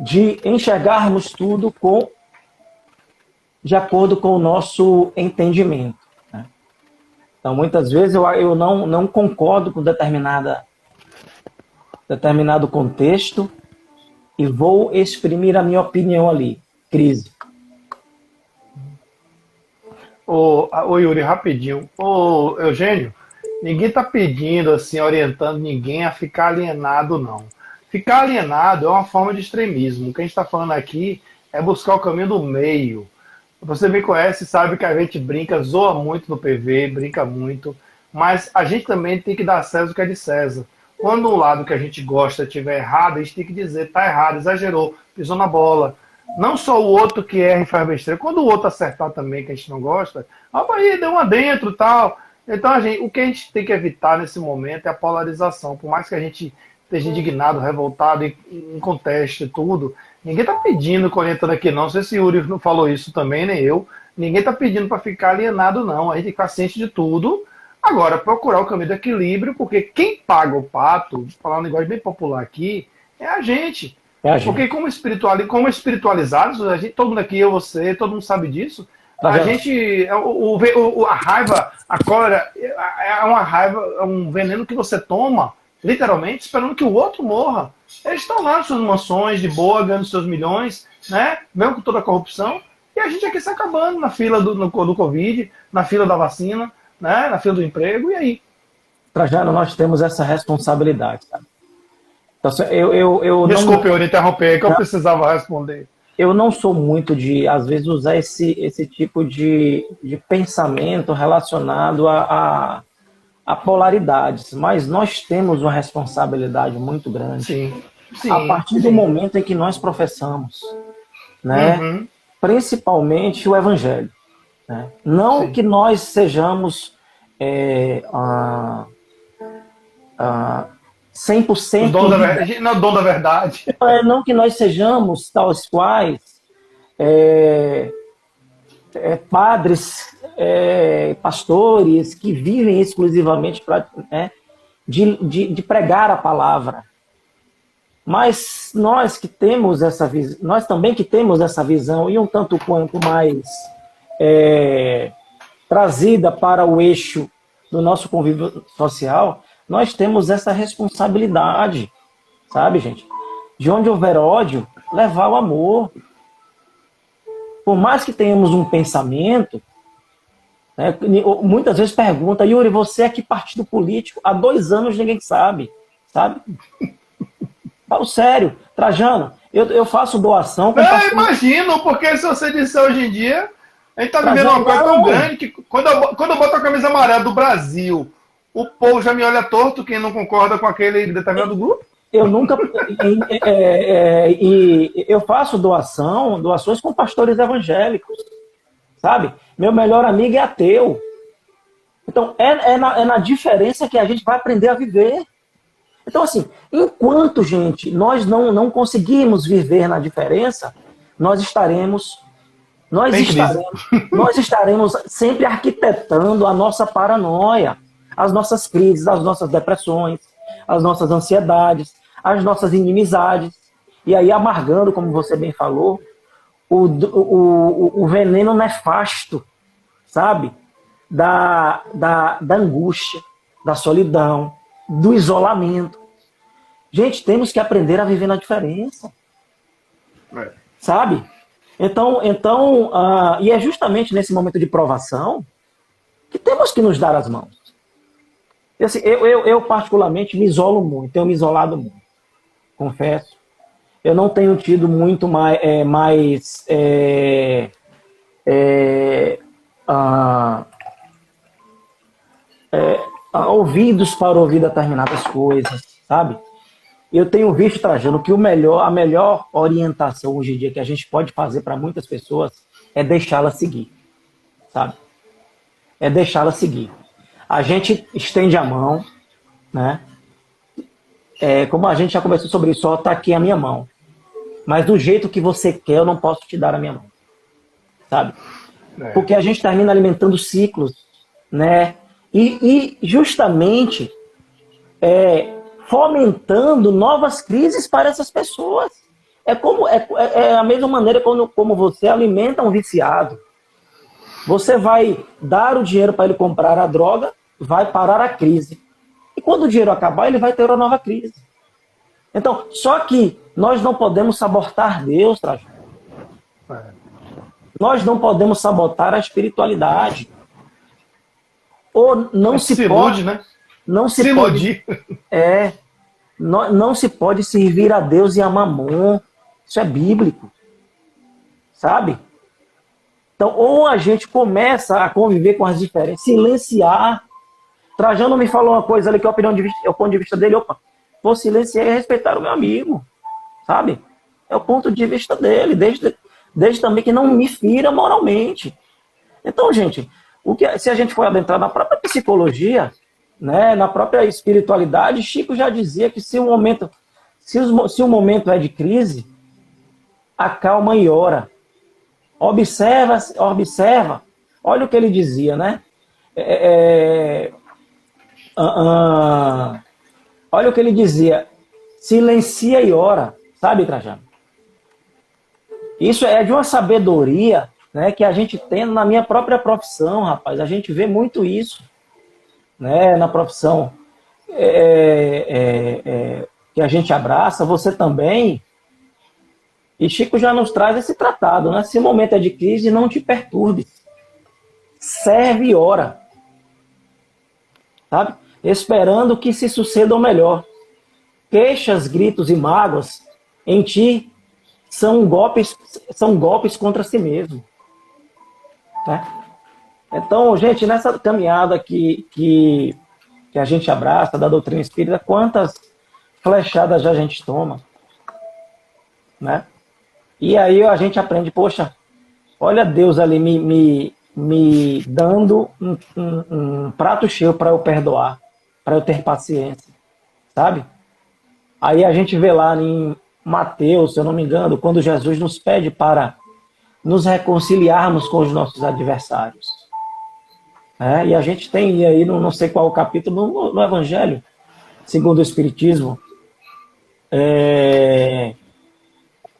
de enxergarmos tudo de acordo com o nosso entendimento. Né? Então, muitas vezes eu não concordo com determinado contexto e vou exprimir a minha opinião ali. Crise. Ô Yuri, rapidinho. Ô Eugênio, ninguém está pedindo, assim, orientando ninguém a ficar alienado, não. Ficar alienado é uma forma de extremismo. O que a gente está falando aqui é buscar o caminho do meio. Você me conhece, sabe que a gente brinca, zoa muito no PV, brinca muito, mas a gente também tem que dar a César o que é de César. Quando um lado que a gente gosta estiver errado, a gente tem que dizer, tá errado, exagerou, pisou na bola. Não só o outro que erra e faz besteira, quando o outro acertar também, que a gente não gosta, aí, deu uma dentro e tal. Então, o que a gente tem que evitar nesse momento é a polarização. Por mais que a gente esteja indignado, revoltado, em conteste e tudo, ninguém está pedindo, orientando aqui não, não sei se o Yuri não falou isso também, nem eu, ninguém está pedindo para ficar alienado não, a gente tem que ficar ciente de tudo. Agora, procurar o caminho do equilíbrio, porque quem paga o pato, vou falar um negócio bem popular aqui, é a gente. Porque como espiritualizados, a gente, todo mundo aqui, eu, você, todo mundo sabe disso, a gente, a raiva, a cólera, é uma raiva, é um veneno que você toma, literalmente, esperando que o outro morra. Eles estão lá nas suas mansões, de boa, ganhando seus milhões, né? Mesmo com toda a corrupção, e a gente aqui se acabando na fila do Covid, na fila da vacina, né? Na fila do emprego, e aí? Trajano, nós temos essa responsabilidade, sabe? Então, Desculpe, eu interromper, que eu precisava responder. Eu não sou muito de, às vezes, usar esse tipo de pensamento relacionado a polaridades, mas nós temos uma responsabilidade muito grande. Sim. A partir do momento em que nós professamos, né? Uhum. Principalmente o Evangelho. Né? Não que nós sejamos 100%... O dom da verdade, não é o dom da verdade. Não que nós sejamos tais quais padres, pastores que vivem exclusivamente de pregar a palavra. Mas nós que temos nós também que temos essa visão e um tanto quanto mais trazida para o eixo do nosso convívio social, nós temos essa responsabilidade, sabe, gente? De onde houver ódio, levar o amor. Por mais que tenhamos um pensamento, né, muitas vezes pergunta, Yuri, você é que partido político? Há 2 anos ninguém sabe? Falo sério, Trajano, eu faço doação... Eu imagino, porque se você disser hoje em dia, a gente está vivendo uma coisa tão grande que quando eu boto a camisa amarela do Brasil, o povo já me olha torto, quem não concorda com aquele determinado grupo. Eu nunca... eu faço doações com pastores evangélicos, sabe? Meu melhor amigo é ateu. Então, é na diferença que a gente vai aprender a viver. Então, assim, enquanto, gente, nós não conseguimos viver na diferença, nós estaremos sempre arquitetando a nossa paranoia, as nossas crises, as nossas depressões, as nossas ansiedades, as nossas inimizades, e aí amargando, como você bem falou, o veneno nefasto, sabe? Da angústia, da solidão, do isolamento. Gente, temos que aprender a viver na diferença. Sabe? Então e é justamente nesse momento de provação que temos que nos dar as mãos. E, assim, eu particularmente me isolo muito, tenho me isolado muito, confesso. Eu não tenho tido muito mais ouvidos para ouvir determinadas coisas, sabe? Eu tenho visto, Trajano, que a melhor orientação hoje em dia que a gente pode fazer para muitas pessoas é deixá-la seguir, sabe? É deixá-la seguir. A gente estende a mão, né? Como a gente já conversou sobre isso, está aqui a minha mão. Mas do jeito que você quer, eu não posso te dar a minha mão, sabe? Porque a gente termina alimentando ciclos, né? E justamente fomentando novas crises para essas pessoas. É a mesma maneira como você alimenta um viciado. Você vai dar o dinheiro para ele comprar a droga, vai parar a crise. E quando o dinheiro acabar, ele vai ter uma nova crise. Então, só que nós não podemos sabotar Deus, Trajano. Nós não podemos sabotar a espiritualidade. Ou não se pode, ilude, né? Não se pode. Não se pode servir a Deus e a Mamon. Isso é bíblico. Sabe? Então, ou a gente começa a conviver com as diferenças, silenciar. Trajano me falou uma coisa ali que é o ponto de vista dele. Opa, vou silenciar e respeitar o meu amigo. Sabe? É o ponto de vista dele. Desde também que não me fira moralmente. Então, gente, se a gente for adentrar na própria psicologia, né, na própria espiritualidade, Chico já dizia que se o momento é de crise, acalma e ora. Observa. Olha o que ele dizia, né? Olha o que ele dizia. Silencia e ora. Sabe, Trajano? Isso é de uma sabedoria, né, que a gente tem na minha própria profissão, rapaz. A gente vê muito isso, né, na profissão que a gente abraça. Você também. E Chico já nos traz esse tratado, né? Se o momento é de crise, não te perturbe. Serve e ora. Sabe? Esperando que se suceda o melhor. Queixas, gritos e mágoas em ti são golpes contra si mesmo. Né? Então, gente, nessa caminhada que a gente abraça da doutrina espírita, quantas flechadas já a gente toma? Né? E aí a gente aprende, poxa, olha Deus ali me dando um prato cheio para eu perdoar, para eu ter paciência. sabe? Aí a gente vê lá em Mateus, se eu não me engano, quando Jesus nos pede para nos reconciliarmos com os nossos adversários. E a gente tem aí, não sei qual capítulo, no Evangelho, segundo o Espiritismo,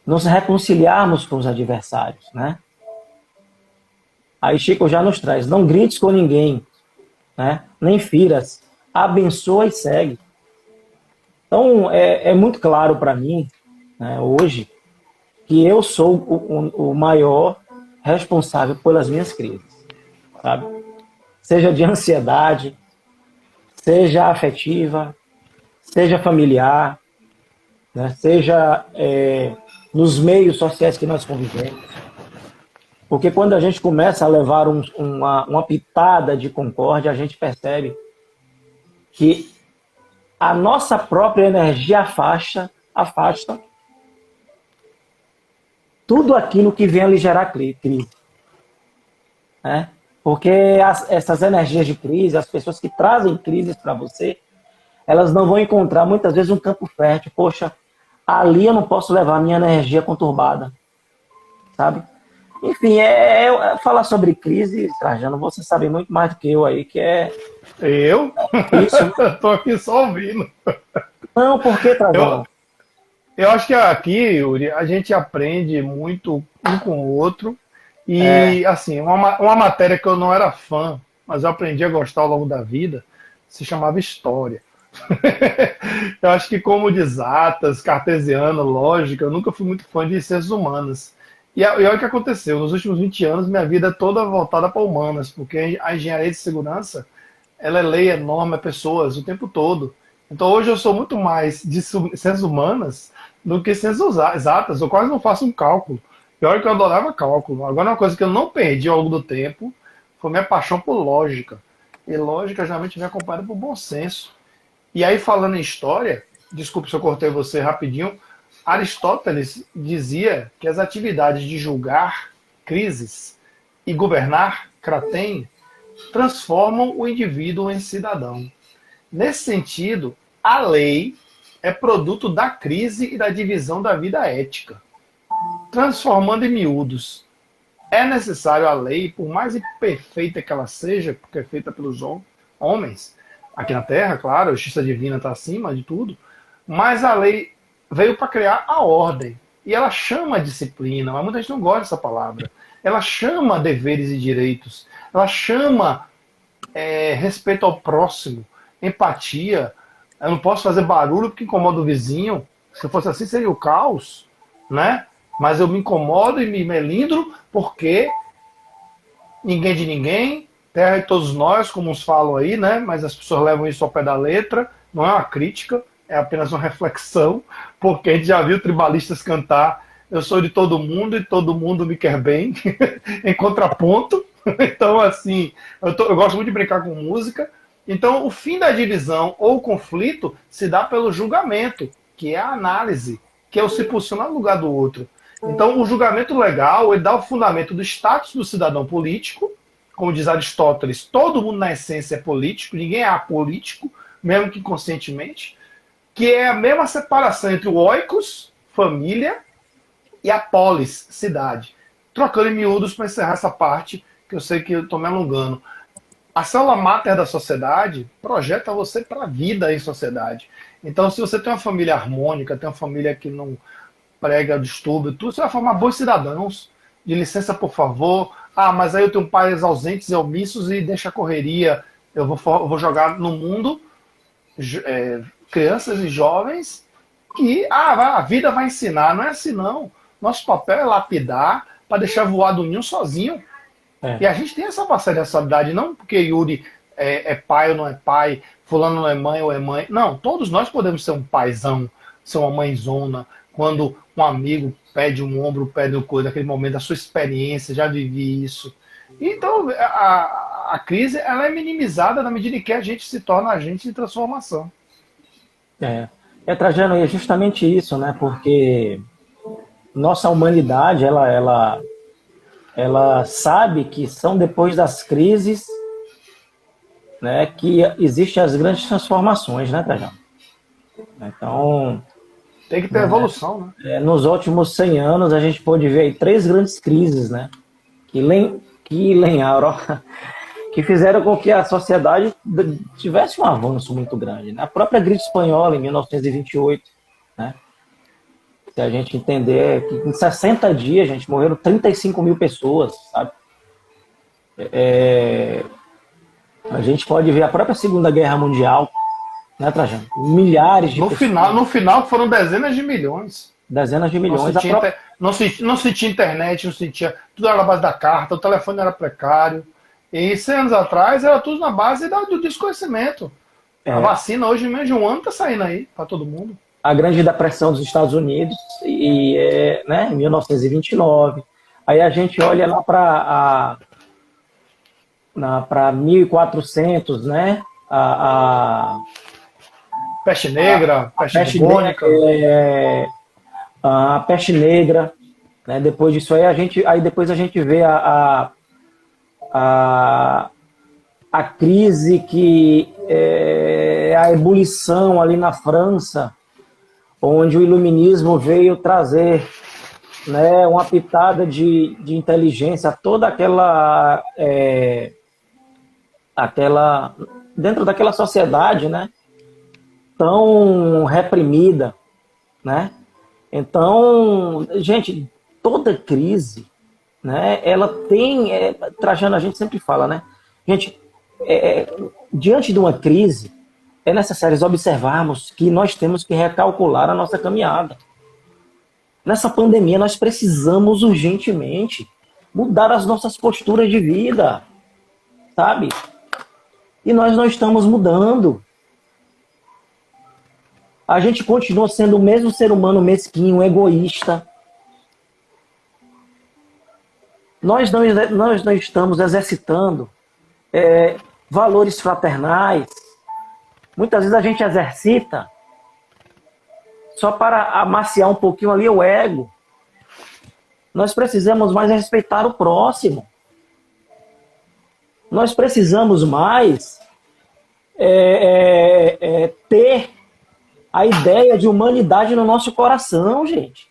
nos reconciliarmos com os adversários, né? Aí Chico já nos traz, não grites com ninguém, né? Nem firas, abençoa e segue. Então, é muito claro para mim, né, hoje, que eu sou o maior responsável pelas minhas crises, sabe? Seja de ansiedade, seja afetiva, seja familiar, né? Seja nos meios sociais que nós convivemos. Porque quando a gente começa a levar uma pitada de concórdia, a gente percebe que a nossa própria energia afasta tudo aquilo que vem a lhe gerar crise. Né? Porque essas energias de crise, as pessoas que trazem crises para você, elas não vão encontrar muitas vezes um campo fértil. Poxa, ali eu não posso levar a minha energia conturbada, sabe? Enfim, falar sobre crise, Trajano, você sabe muito mais do que eu aí, que é... Eu? Isso. Estou aqui só ouvindo. Não, por que, Trajano? Eu acho que aqui, Yuri, a gente aprende muito um com o outro. E, assim, uma matéria que eu não era fã, mas eu aprendi a gostar ao longo da vida, se chamava História. Eu acho que como de exatas, cartesiano, lógica, eu nunca fui muito fã de ciências humanas. E olha o que aconteceu. Nos últimos 20 anos, minha vida é toda voltada para humanas, porque a engenharia de segurança, ela é lei, é norma, é pessoas o tempo todo. Então hoje eu sou muito mais de ciências humanas do que ciências exatas. Eu quase não faço um cálculo. Pior que eu adorava cálculo. Agora, uma coisa que eu não perdi ao longo do tempo foi minha paixão por lógica. E lógica geralmente vem acompanhada por bom senso. E aí, falando em história, desculpe se eu cortei você rapidinho, Aristóteles dizia que as atividades de julgar crises e governar, Kraten, transformam o indivíduo em cidadão. Nesse sentido, a lei é produto da crise e da divisão da vida ética. Transformando em miúdos, é necessário a lei, por mais imperfeita que ela seja, porque é feita pelos homens, aqui na Terra, claro, a justiça divina está acima de tudo, mas a lei veio para criar a ordem. E ela chama a disciplina, mas muita gente não gosta dessa palavra. Ela chama deveres e direitos, ela chama respeito ao próximo, empatia. Eu não posso fazer barulho porque incomoda o vizinho. Se fosse assim, seria o caos, né? Mas eu me incomodo e me melindro porque ninguém de ninguém, terra de todos nós, como uns falam aí, né? Mas as pessoas levam isso ao pé da letra. Não é uma crítica, é apenas uma reflexão, porque a gente já viu tribalistas cantar eu sou de todo mundo e todo mundo me quer bem, em contraponto. Então, assim, eu gosto muito de brincar com música. Então, o fim da divisão ou conflito se dá pelo julgamento, que é a análise, que é o se posicionar no lugar do outro. Então, o julgamento legal, ele dá o fundamento do status do cidadão político. Como diz Aristóteles, todo mundo na essência é político, ninguém é apolítico, mesmo que conscientemente, que é a mesma separação entre o oikos, família, e a polis, cidade. Trocando em miúdos para encerrar essa parte, que eu sei que eu estou me alongando. A célula máter da sociedade projeta você para a vida em sociedade. Então, se você tem uma família harmônica, tem uma família que não prega distúrbio, tudo, você vai formar bons cidadãos. De licença, por favor. Ah, mas aí eu tenho pais ausentes e omissos e deixa a correria. Eu vou jogar no mundo crianças e jovens que a vida vai ensinar. Não é assim, não. Nosso papel é lapidar para deixar voar do ninho sozinho. E a gente tem essa parcela de responsabilidade, não porque Yuri é pai ou não é pai, fulano não é mãe ou é mãe. Não, todos nós podemos ser um paizão, ser uma mãezona. Quando um amigo pede um ombro, pede uma coisa, naquele momento da sua experiência, já vivi isso. Então, a crise ela é minimizada na medida em que a gente se torna agente de transformação. Trajano, é justamente isso, né? Porque nossa humanidade, ela sabe que são depois das crises, né, que existem as grandes transformações, né, Trajano? Então, Tem que ter evolução, né? nos últimos 100 anos, a gente pôde ver aí 3 grandes crises, né? Que lenharam, que fizeram com que a sociedade tivesse um avanço muito grande, né? A própria gripe espanhola, em 1928, né? Se a gente entender que em 60 dias, gente, morreram 35 mil pessoas, sabe? A gente pode ver a própria Segunda Guerra Mundial, né, Trajano? Milhares de pessoas. No final foram dezenas de milhões. Dezenas de milhões. Não se tinha internet, não se tinha. Tudo era na base da carta, o telefone era precário. E 100 anos atrás era tudo na base do desconhecimento. A vacina hoje, em menos de um ano, está saindo aí para todo mundo. A Grande Depressão dos Estados Unidos, né, em 1929. Aí a gente olha lá para 1400, né? Peste negra, peste bubônica. A peste negra, né? Depois disso aí depois a gente vê a crise que é a ebulição ali na França, onde o iluminismo veio trazer, né, uma pitada de inteligência, toda aquela dentro daquela sociedade, né, tão reprimida, né? Então, gente, toda crise, né, ela tem, Trajano, a gente sempre fala, né, gente, diante de uma crise, é necessário observarmos que nós temos que recalcular a nossa caminhada. Nessa pandemia, nós precisamos urgentemente mudar as nossas posturas de vida, sabe? E nós não estamos mudando. A gente continua sendo o mesmo ser humano mesquinho, egoísta. Nós não estamos exercitando valores fraternais. Muitas vezes a gente exercita só para amaciar um pouquinho ali o ego. Nós precisamos mais respeitar o próximo. Nós precisamos mais ter a ideia de humanidade no nosso coração, gente.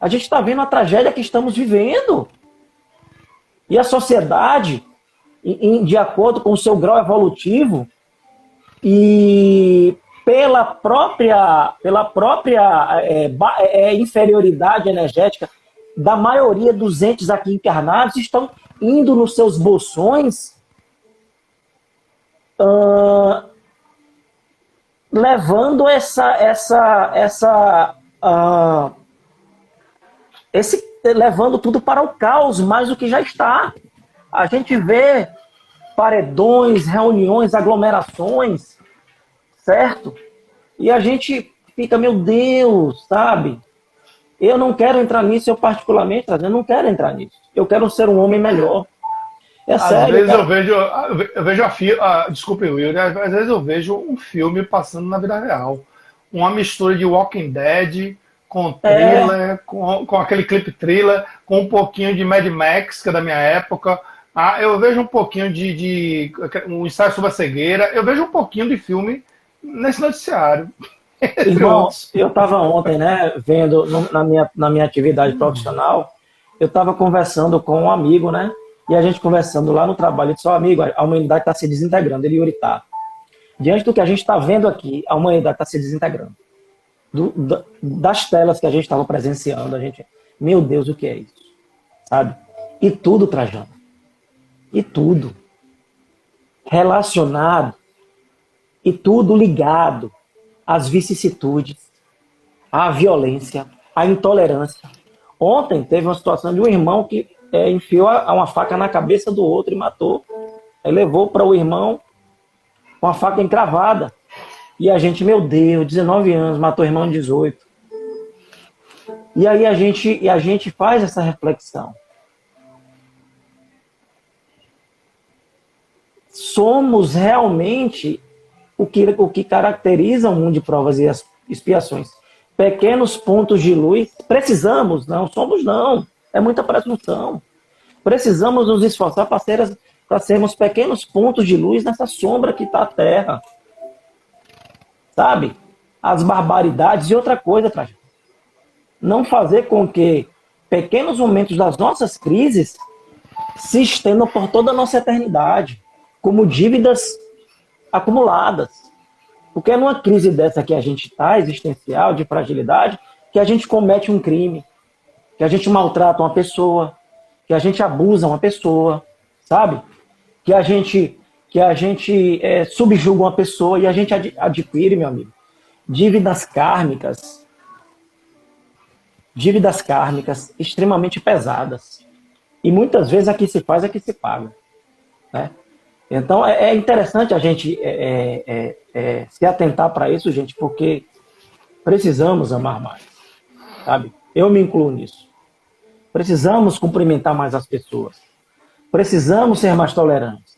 A gente está vendo a tragédia que estamos vivendo. E a sociedade, de acordo com o seu grau evolutivo, e pela própria inferioridade energética da maioria dos entes aqui encarnados, estão indo nos seus bolsões, levando levando tudo para o caos, mais do que já está. A gente vê paredões, reuniões, aglomerações, certo? E a gente fica, meu Deus, sabe? Eu não quero entrar nisso, eu particularmente, eu não quero entrar nisso. Eu quero ser um homem melhor. Às vezes eu vejo desculpe, Will, às vezes eu vejo um filme passando na vida real. Uma mistura de Walking Dead com thriller, com aquele clipe thriller, com um pouquinho de Mad Max, que é da minha época. Eu vejo um pouquinho de um ensaio sobre a cegueira. Eu vejo um pouquinho de filme nesse noticiário. Irmão, eu estava ontem, né, vendo na minha atividade profissional, eu estava conversando com um amigo, né, e a gente conversando lá no trabalho, eu disse, amigo, a humanidade está se desintegrando, ele está. Diante do que a gente está vendo aqui, a humanidade está se desintegrando. Das telas que a gente estava presenciando, a gente, meu Deus, o que é isso? Sabe? E tudo, Trajano. E tudo relacionado e tudo ligado às vicissitudes, à violência, à intolerância. Ontem teve uma situação de um irmão que enfiou uma faca na cabeça do outro e matou. Aí levou para o irmão com a faca encravada. E a gente, meu Deus, 19 anos, matou o irmão de 18. E aí a gente faz essa reflexão. Somos realmente o que caracteriza o mundo de provas e expiações. Pequenos pontos de luz. Precisamos, não somos não. É muita presunção. Precisamos nos esforçar para sermos pequenos pontos de luz nessa sombra que está a Terra. Sabe? as barbaridades. E outra coisa, Trajano, não fazer com que pequenos momentos das nossas crises se estendam por toda a nossa eternidade, como dívidas acumuladas. Porque é numa crise dessa que a gente está, existencial, de fragilidade, que a gente comete um crime, que a gente maltrata uma pessoa, que a gente abusa uma pessoa, sabe? Que a gente subjuga uma pessoa e a gente adquire, meu amigo, dívidas kármicas extremamente pesadas. E muitas vezes aqui se faz, aqui se paga, né? Então é interessante a gente se atentar para isso, gente, porque precisamos amar mais, sabe? Eu me incluo nisso. Precisamos cumprimentar mais as pessoas. Precisamos ser mais tolerantes.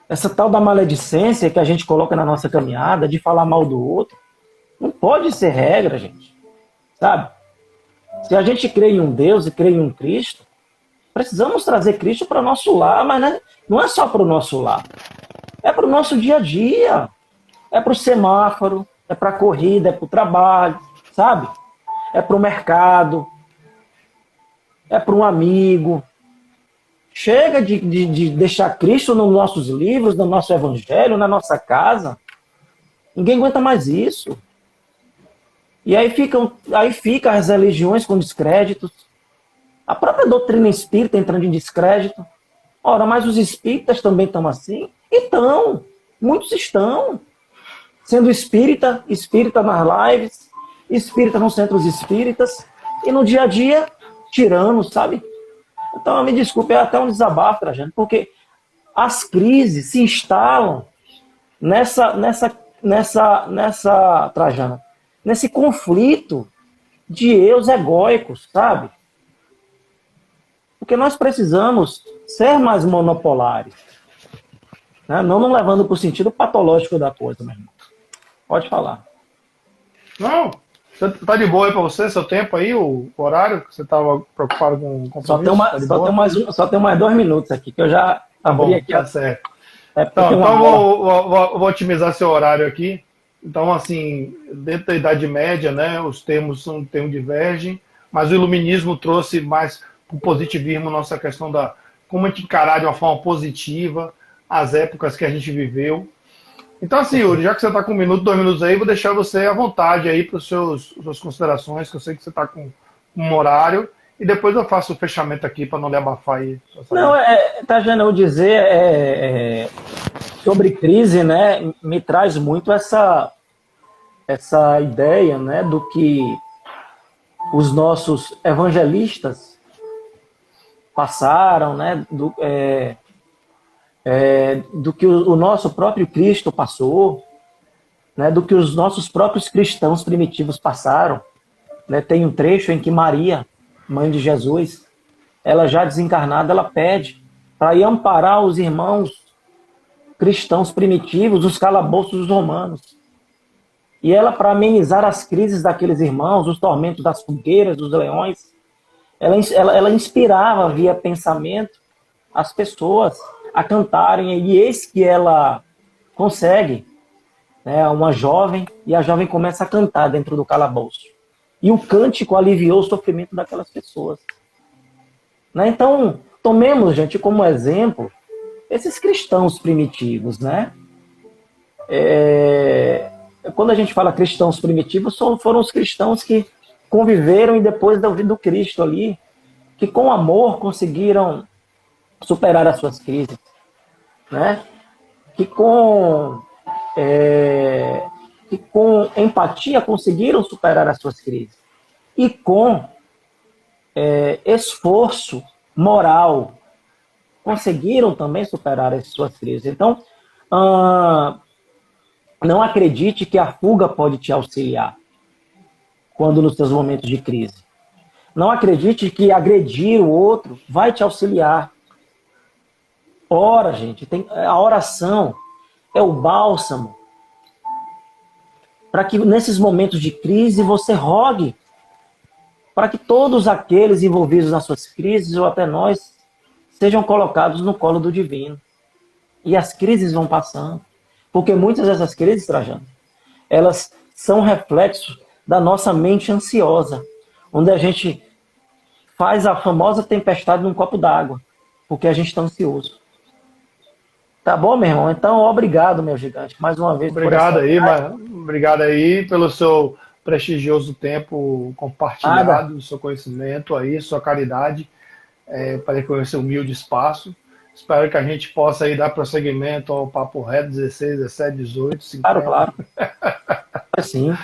Essa tal da maledicência que a gente coloca na nossa caminhada, de falar mal do outro, não pode ser regra, gente. Sabe? Se a gente crê em um Deus e crê em um Cristo, precisamos trazer Cristo para o nosso lar, mas não é só para o nosso lar. É para o nosso dia a dia. É para o semáforo, é para a corrida, é para o trabalho, sabe? É para o mercado, é para um amigo. Chega de deixar Cristo nos nossos livros, no nosso evangelho, na nossa casa. Ninguém aguenta mais isso. E aí fica as religiões com descréditos. A própria doutrina espírita entrando em descrédito. Ora, mas os espíritas também estão assim? Então, muitos estão. Sendo espírita nas lives, espírita nos centros espíritas, e no dia a dia, tirano, sabe? Então, me desculpe, é até um desabafo, Trajano, porque as crises se instalam Trajano, nesse conflito de eus egóicos, sabe? Porque nós precisamos ser mais monopolares, né? Não levando para o sentido patológico da coisa, meu irmão. Pode falar. Não, tá de boa aí para você, seu tempo aí, o horário, que você estava preocupado com o compromisso? Só tem mais 2 minutos aqui, que eu já abri aqui. Tá certo. Então vou otimizar seu horário aqui. Então, assim, dentro da Idade Média, né, os termos divergem, mas o Iluminismo trouxe mais o positivismo, nossa questão da como a gente encarar de uma forma positiva as épocas que a gente viveu. Então, assim, Yuri, já que você está com 1 minuto, 2 minutos aí, vou deixar você à vontade aí para as suas considerações, que eu sei que você está com um horário, e depois eu faço o fechamento aqui para não lhe abafar aí. Não, Trajano, eu dizer sobre crise, né, me traz muito essa ideia, né, do que os nossos evangelistas passaram, né, do que o nosso próprio Cristo passou, né, do que os nossos próprios cristãos primitivos passaram. Né? Tem um trecho em que Maria, mãe de Jesus, ela já desencarnada, ela pede para ir amparar os irmãos cristãos primitivos, os calabouços romanos. E ela, para amenizar as crises daqueles irmãos, os tormentos das fogueiras, dos leões, ela inspirava via pensamento as pessoas a cantarem, e eis que ela consegue, né, uma jovem, e a jovem começa a cantar dentro do calabouço. E o cântico aliviou o sofrimento daquelas pessoas. Né? Então, tomemos, gente, como exemplo, esses cristãos primitivos, né? Quando a gente fala cristãos primitivos, foram os cristãos que conviveram e depois do Cristo ali, que com amor conseguiram superar as suas crises, né? Que com empatia conseguiram superar as suas crises. E com esforço moral conseguiram também superar as suas crises. Então, não acredite que a fuga pode te auxiliar quando nos seus momentos de crise. Não acredite que agredir o outro vai te auxiliar. Ora, gente, a oração é o bálsamo para que nesses momentos de crise você rogue para que todos aqueles envolvidos nas suas crises, ou até nós, sejam colocados no colo do divino. E as crises vão passando. Porque muitas dessas crises, Trajano, elas são reflexos da nossa mente ansiosa, onde a gente faz a famosa tempestade num copo d'água, porque a gente está ansioso. Tá bom, meu irmão? Então, obrigado, meu gigante, mais uma vez por essa Obrigado aí pelo seu prestigioso tempo nada. compartilhado, seu conhecimento aí, sua caridade, para conhecer o humilde espaço. Espero que a gente possa aí dar prosseguimento ao Papo Reto 16, 17, 18, Claro, 50. claro. Sim.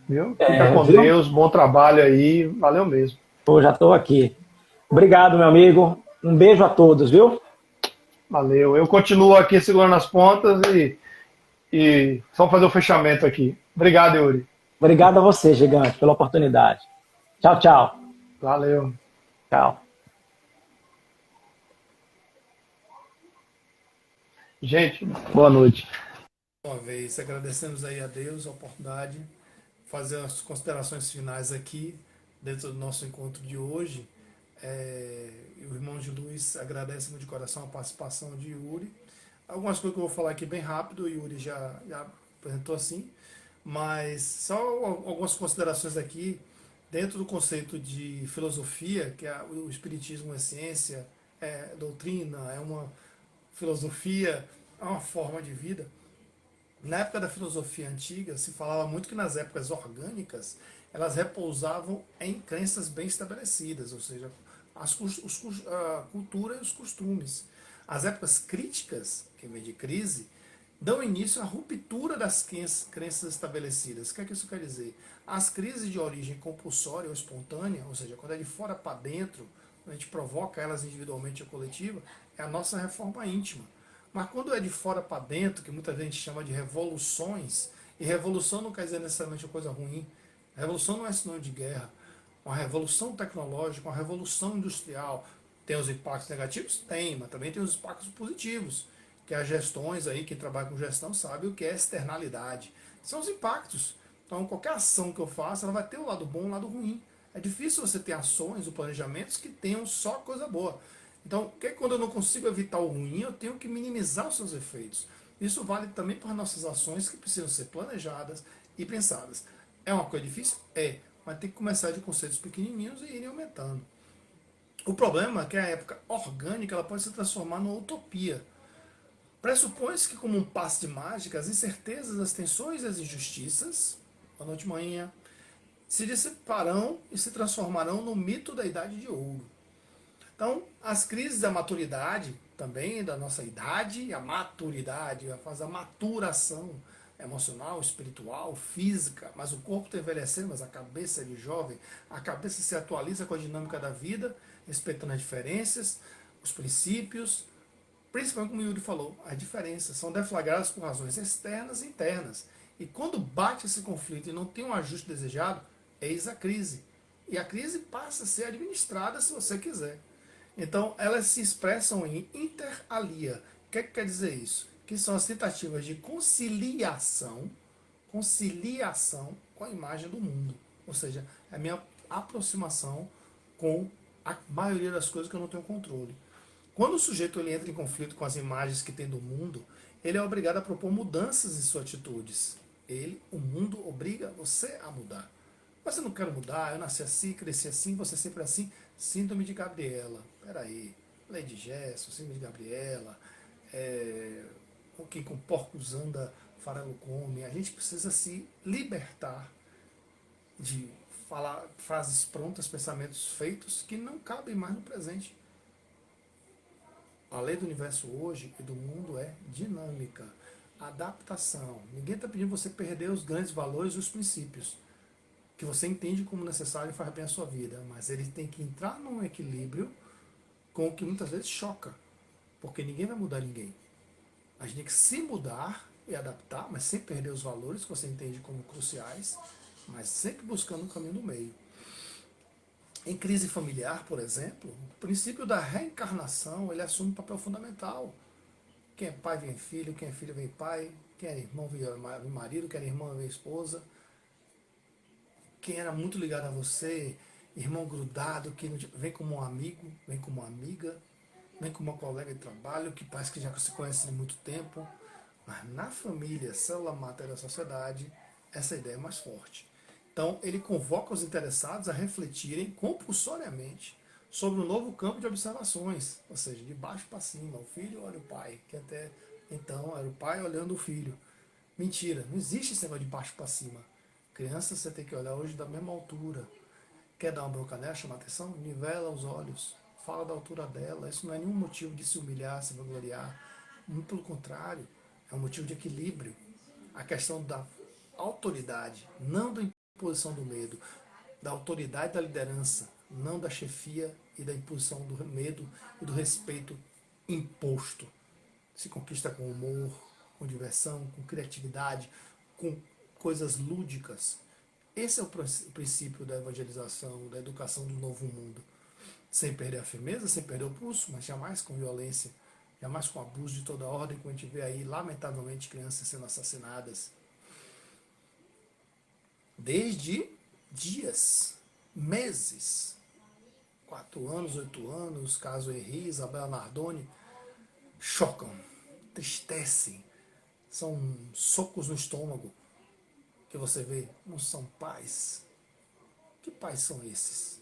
Viu? Fica com Viu? Deus, bom trabalho aí, valeu mesmo. Eu já estou aqui. Obrigado, meu amigo. Um beijo a todos, viu? Valeu. Eu continuo aqui segurando as pontas e só fazer o fechamento aqui. Obrigado, Yuri. Obrigado a você, gigante, pela oportunidade. Tchau, tchau. Valeu. Tchau. Gente, boa noite. Uma vez, agradecemos aí a Deus a oportunidade de fazer as considerações finais aqui dentro do nosso encontro de hoje. O irmão de Luz agradece muito de coração a participação de Yuri. Algumas coisas que eu vou falar aqui bem rápido, o Yuri já apresentou assim, mas só algumas considerações aqui dentro do conceito de filosofia, que é o Espiritismo é ciência, é doutrina, é uma filosofia, é uma forma de vida. Na época da filosofia antiga, se falava muito que nas épocas orgânicas, elas repousavam em crenças bem estabelecidas, ou seja, a cultura e os costumes. As épocas críticas, que vem de crise, dão início à ruptura das crenças estabelecidas. O que é que isso quer dizer? As crises de origem compulsória ou espontânea, ou seja, quando é de fora para dentro, a gente provoca elas individualmente ou coletiva, é a nossa reforma íntima. Mas quando é de fora para dentro, que muita gente chama de revoluções, e revolução não quer dizer necessariamente uma coisa ruim, revolução não é sinônimo de guerra. Uma revolução tecnológica, uma revolução industrial, tem os impactos negativos? Tem, mas também tem os impactos positivos, que as gestões aí, quem trabalha com gestão sabe o que é externalidade. São os impactos. Então, qualquer ação que eu faça, ela vai ter o lado bom e o lado ruim. É difícil você ter ações ou planejamentos que tenham só coisa boa. Então, quando eu não consigo evitar o ruim, eu tenho que minimizar os seus efeitos. Isso vale também para nossas ações que precisam ser planejadas e pensadas. É uma coisa difícil? É, mas tem que começar de conceitos pequenininhos e irem aumentando. O problema é que a época orgânica ela pode se transformar numa utopia. Pressupõe-se que, como um passe de mágica, as incertezas, as tensões e as injustiças, boa noite, manhã, se dissiparão e se transformarão no mito da Idade de Ouro. Então, as crises da maturidade, também da nossa idade, a maturidade, a fase da maturação emocional, espiritual, física, mas o corpo está envelhecendo, mas a cabeça é de jovem, a cabeça se atualiza com a dinâmica da vida, respeitando as diferenças, os princípios, principalmente como o Yuri falou, as diferenças são deflagradas por razões externas e internas. E quando bate esse conflito e não tem um ajuste desejado, eis a crise. E a crise passa a ser administrada se você quiser. Então, elas se expressam em interalia. O que quer dizer isso? Que são as tentativas de conciliação com a imagem do mundo. Ou seja, é a minha aproximação com a maioria das coisas que eu não tenho controle. Quando o sujeito ele entra em conflito com as imagens que tem do mundo, ele é obrigado a propor mudanças em suas atitudes. O mundo obriga você a mudar. Mas eu não quero mudar, eu nasci assim, cresci assim, você sempre assim. Síndrome de Gabriela. Peraí. Lady Gerson, síndrome de Gabriela. Quem com porcos anda, farelo come. A gente precisa se libertar de falar frases prontas, pensamentos feitos que não cabem mais no presente. A lei do universo hoje e do mundo é dinâmica. Adaptação. Ninguém está pedindo você perder os grandes valores e os princípios que você entende como necessário e faz bem a sua vida, mas ele tem que entrar num equilíbrio com o que muitas vezes choca, porque ninguém vai mudar ninguém. A gente tem que se mudar e adaptar, mas sem perder os valores que você entende como cruciais, mas sempre buscando o caminho do meio. Em crise familiar, por exemplo, o princípio da reencarnação ele assume um papel fundamental. Quem é pai vem filho, quem é filho vem pai, quem é irmão vem marido, quem é irmã vem esposa. Quem era muito ligado a você, irmão grudado, que vem como um amigo, vem como uma amiga, vem como uma colega de trabalho, que parece que já se conhece há muito tempo. Mas na família, célula mater da sociedade, Essa ideia é mais forte. Então, ele convoca os interessados a refletirem compulsoriamente sobre um novo campo de observações, ou seja, de baixo para cima. O filho olha o pai, que até então era o pai olhando o filho. Mentira, não existe esse negócio de baixo para cima. Criança você tem que olhar hoje da mesma altura. Quer dar uma bronca nela, chamar atenção? Nivela os olhos, fala da altura dela. Isso não é nenhum motivo de se humilhar, se vangloriar. Muito pelo contrário, é um motivo de equilíbrio. A questão da autoridade, não da imposição do medo, da autoridade da liderança, não da chefia e da imposição do medo e do respeito imposto. Se conquista com humor, com diversão, com criatividade, com coisas lúdicas. Esse é o princípio da evangelização, da educação do novo mundo. Sem perder a firmeza, sem perder o pulso, mas jamais com violência, jamais com abuso de toda ordem, como a gente vê aí, lamentavelmente, crianças sendo assassinadas. Desde dias, meses, 4 anos, 8 anos, caso Henri, Isabela Nardoni, chocam, tristecem, são socos no estômago que você vê, não são pais. Que pais são esses?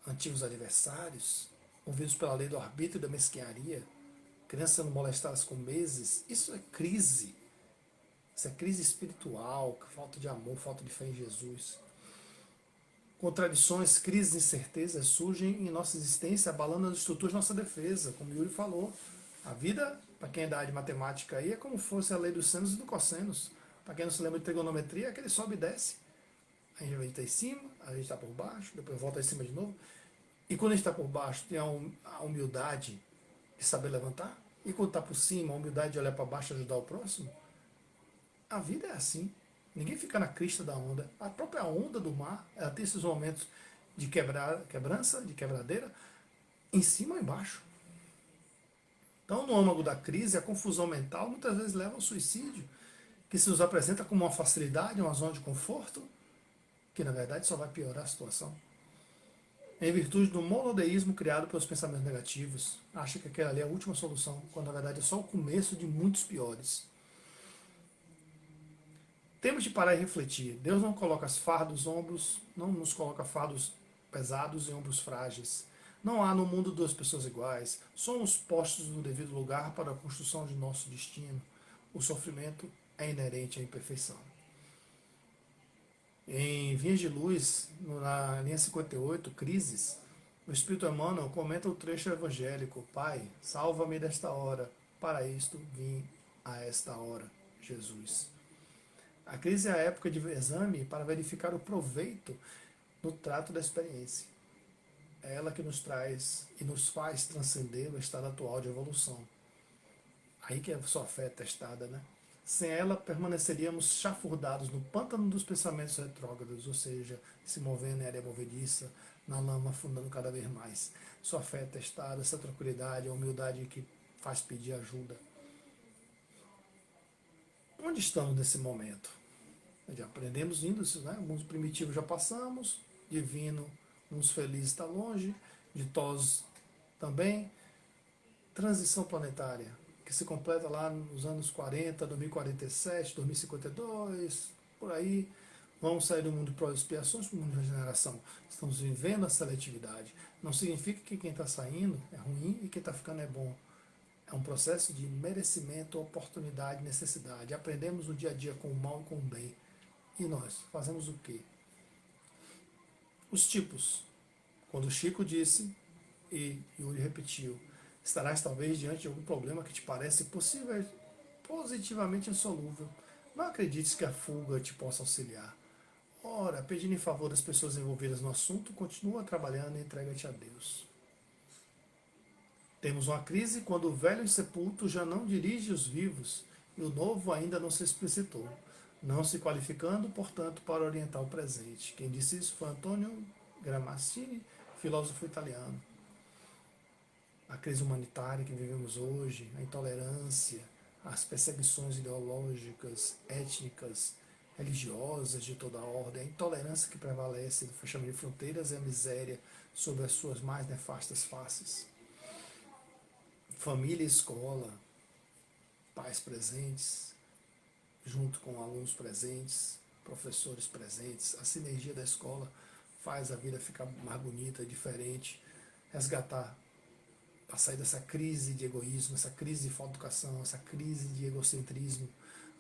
Antigos adversários, movidos pela lei do arbítrio e da mesquinharia, crianças sendo molestadas com meses, isso é crise. Isso é crise espiritual, falta de amor, falta de fé em Jesus. Contradições, crises e incertezas surgem em nossa existência, abalando as estruturas de nossa defesa, como Yuri falou. A vida, para quem é da área de matemática aí, é como se fosse a lei dos senos e dos cossenos. Para quem não se lembra de trigonometria, é aquele sobe e desce. A gente está em cima, a gente está por baixo, depois volta em cima de novo. E quando a gente está por baixo, tem a humildade de saber levantar. E quando está por cima, a humildade de olhar para baixo e ajudar o próximo. A vida é assim. Ninguém fica na crista da onda. A própria onda do mar, ela tem esses momentos de quebrança, de quebradeira, em cima ou embaixo. Então, no âmago da crise, a confusão mental muitas vezes leva ao suicídio, que se nos apresenta como uma facilidade, uma zona de conforto, que na verdade só vai piorar a situação. Em virtude do monodeísmo criado pelos pensamentos negativos, acha que aquela ali é a última solução, quando na verdade é só o começo de muitos piores. Temos de parar e refletir. Deus não coloca as fardos nos ombros, não nos coloca fardos pesados em ombros frágeis. Não há no mundo duas pessoas iguais. Somos postos no devido lugar para a construção de nosso destino. O sofrimento é inerente à imperfeição. Em Vinhas de Luz, na linha 58, Crises, o Espírito Emmanuel comenta o trecho evangélico: Pai, salva-me desta hora, para isto vim a esta hora, Jesus. A crise é a época de exame para verificar o proveito no trato da experiência. É ela que nos traz e nos faz transcender o estado atual de evolução. Aí que a sua fé é testada, né? Sem ela, permaneceríamos chafurdados no pântano dos pensamentos retrógrados, ou seja, se movendo em área movediça, na lama, afundando cada vez mais. Sua fé é testada, essa tranquilidade, a humildade que faz pedir ajuda. Onde estamos nesse momento? Já aprendemos indo, né? O mundo primitivo já passamos, divino, mundos felizes está longe, ditosos também. Transição planetária, que se completa lá nos anos 40, 2047, 2052, por aí. Vamos sair do mundo de prova e expiações para o mundo de regeneração. Estamos vivendo a seletividade. Não significa que quem está saindo é ruim e quem está ficando é bom. É um processo de merecimento, oportunidade, necessidade. Aprendemos no dia a dia com o mal e com o bem. E nós fazemos o quê? Os tipos. Quando Chico disse, e Yuri repetiu, estarás talvez diante de algum problema que te parece possível, positivamente insolúvel. Não acredites que a fuga te possa auxiliar. Ora, pedindo em favor das pessoas envolvidas no assunto, continua trabalhando e entrega-te a Deus. Temos uma crise quando o velho insepulto já não dirige os vivos e o novo ainda não se explicitou, não se qualificando, portanto, para orientar o presente. Quem disse isso foi Antonio Gramsci, filósofo italiano. A crise humanitária que vivemos hoje, a intolerância, as perseguições ideológicas, étnicas, religiosas de toda a ordem, a intolerância que prevalece do fechamento de fronteiras e a miséria sob as suas mais nefastas faces. Família e escola, pais presentes, junto com alunos presentes, professores presentes. A sinergia da escola faz a vida ficar mais bonita, diferente, resgatar, a sair dessa crise de egoísmo, essa crise de falta de educação, essa crise de egocentrismo.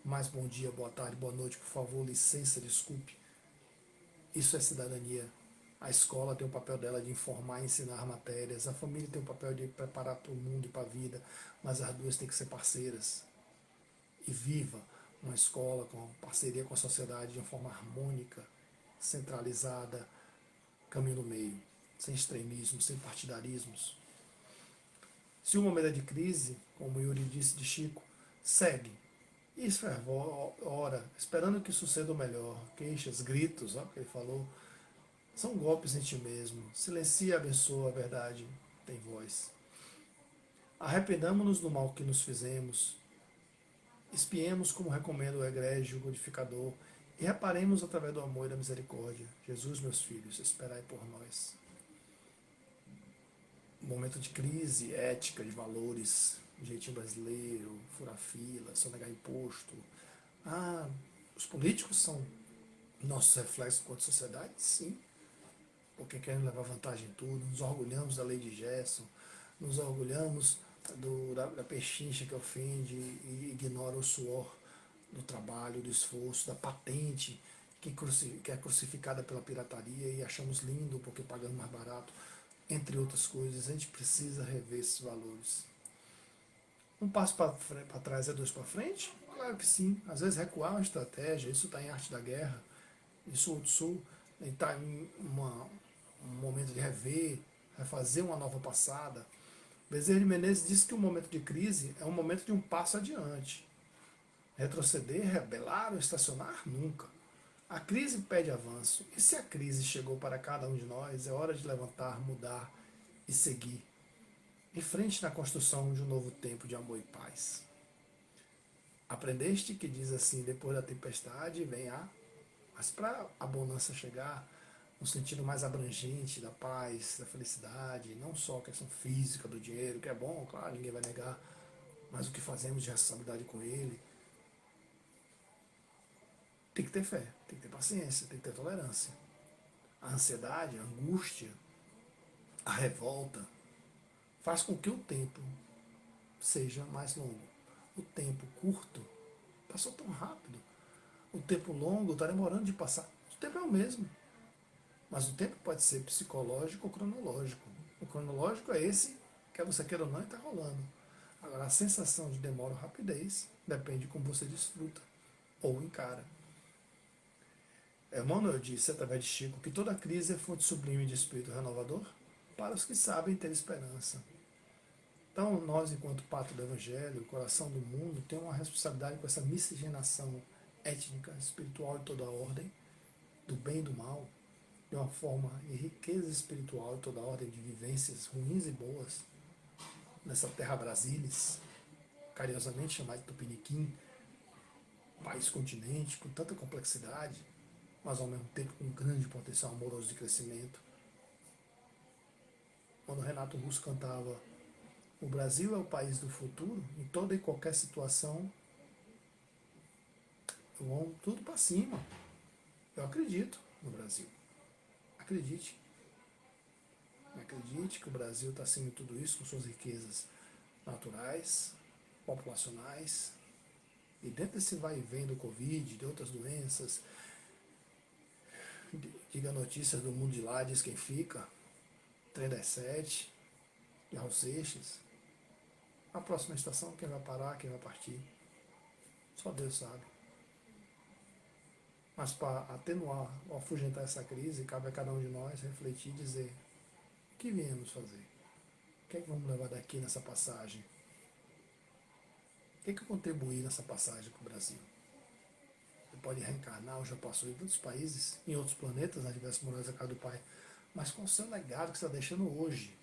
Mais bom dia, boa tarde, boa noite, por favor, licença, desculpe. Isso é cidadania. A escola tem o papel dela de informar e ensinar matérias, a família tem o papel de preparar para o mundo e para a vida, mas as duas têm que ser parceiras. E viva uma escola com parceria com a sociedade de uma forma harmônica, centralizada, caminho no meio, sem extremismo, sem partidarismos. Se o momento é de crise, como o Yuri disse de Chico, segue. E ora, esperando que suceda o melhor. Queixas, gritos, ó, que ele falou, são golpes em ti mesmo. Silencia, abençoa, a verdade tem voz. Arrependamo-nos do mal que nos fizemos. Espiemos como recomenda o egrégio codificador e reparemos através do amor e da misericórdia. Jesus, meus filhos, esperai por nós. Momento de crise ética, de valores, jeitinho brasileiro, furar fila, sonegar imposto. Os políticos são nossos reflexos enquanto sociedade? Sim, porque querem levar vantagem em tudo. Nos orgulhamos da lei de Gerson, nos orgulhamos da pechincha que ofende e ignora o suor do trabalho, do esforço, da patente que é crucificada pela pirataria e achamos lindo porque pagamos mais barato, entre outras coisas. A gente precisa rever esses valores. Um passo para trás é dois para frente? Claro que sim. Às vezes recuar é uma estratégia, isso está em Arte da Guerra, em Sul do Sul, está em um momento de refazer uma nova passada. Bezerra de Menezes disse que o momento de crise é um momento de um passo adiante. Retroceder, rebelar ou estacionar? Nunca. A crise pede avanço. E se a crise chegou para cada um de nós, é hora de levantar, mudar e seguir. Em frente na construção de um novo tempo de amor e paz. Aprendeste que diz assim, depois da tempestade vem mas para a bonança chegar, no sentido mais abrangente da paz, da felicidade, não só a questão física do dinheiro, que é bom, claro, ninguém vai negar, mas o que fazemos de responsabilidade com ele. Tem que ter fé, tem que ter paciência, tem que ter tolerância. A ansiedade, a angústia, a revolta, faz com que o tempo seja mais longo. O tempo curto passou tão rápido. O tempo longo está demorando de passar. O tempo é o mesmo. Mas o tempo pode ser psicológico ou cronológico. O cronológico é esse, quer você queira ou não, e está rolando. Agora, a sensação de demora ou rapidez depende de como você desfruta ou encara. Emmanuel disse, através de Chico, que toda crise é fonte sublime de espírito renovador para os que sabem ter esperança. Então, nós, enquanto pátria do Evangelho, coração do mundo, temos uma responsabilidade com essa miscigenação étnica, espiritual de toda a ordem, do bem e do mal, de uma forma de riqueza espiritual de toda a ordem de vivências ruins e boas, nessa terra brasilis, carinhosamente chamada de Tupiniquim, país-continente com tanta complexidade, mas ao mesmo tempo com um grande potencial amoroso de crescimento. Quando Renato Russo cantava "O Brasil é o país do futuro", em toda e qualquer situação, vão tudo para cima. Eu acredito no Brasil. Acredite. Acredite que o Brasil está acima de tudo isso, com suas riquezas naturais, populacionais, e dentro desse vai e vem do Covid, de outras doenças, diga notícias do mundo de lá, diz quem fica, trem das 7, de Raul Seixas. A próxima estação, quem vai parar, quem vai partir, só Deus sabe. Mas para atenuar ou afugentar essa crise, cabe a cada um de nós refletir e dizer: o que viemos fazer? O que é que vamos levar daqui nessa passagem? O que é que eu contribuí nessa passagem para o Brasil? Você pode reencarnar, ou já passou em tantos países, em outros planetas, nas diversas moradas da casa do Pai. Mas qual o seu legado que você está deixando hoje?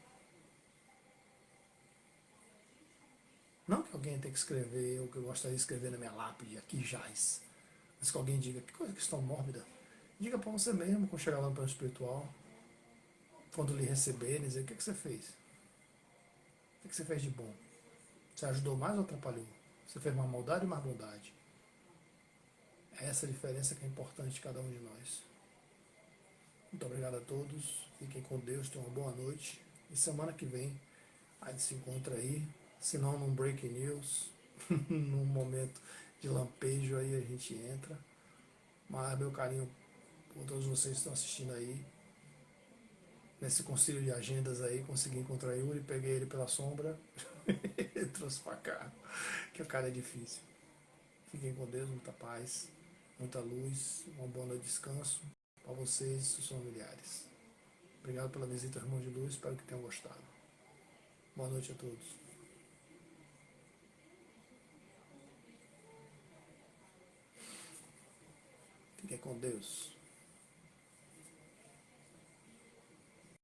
Não que alguém tenha que escrever, ou que eu gostaria de escrever na minha lápide, aqui jaz. Mas que alguém diga, que coisa questão mórbida. Diga para você mesmo, quando chegar lá no plano espiritual, quando lhe receberem, dizer: o que você fez? O que você fez de bom? Você ajudou mais ou atrapalhou? Você fez mais maldade ou mais bondade? É essa diferença que é importante de cada um de nós. Muito obrigado a todos. Fiquem com Deus, tenham uma boa noite. E semana que vem a gente se encontra aí. Se não num breaking news, num momento de lampejo aí a gente entra. Mas meu carinho por todos vocês que estão assistindo aí. Nesse concílio de agendas aí, consegui encontrar Yuri, peguei ele pela sombra e trouxe pra cá. Que o cara é difícil. Fiquem com Deus, muita paz, muita luz, uma boa noite de descanso para vocês e seus familiares. Obrigado pela visita, irmão de luz, espero que tenham gostado. Boa noite a todos. Fiquem com Deus.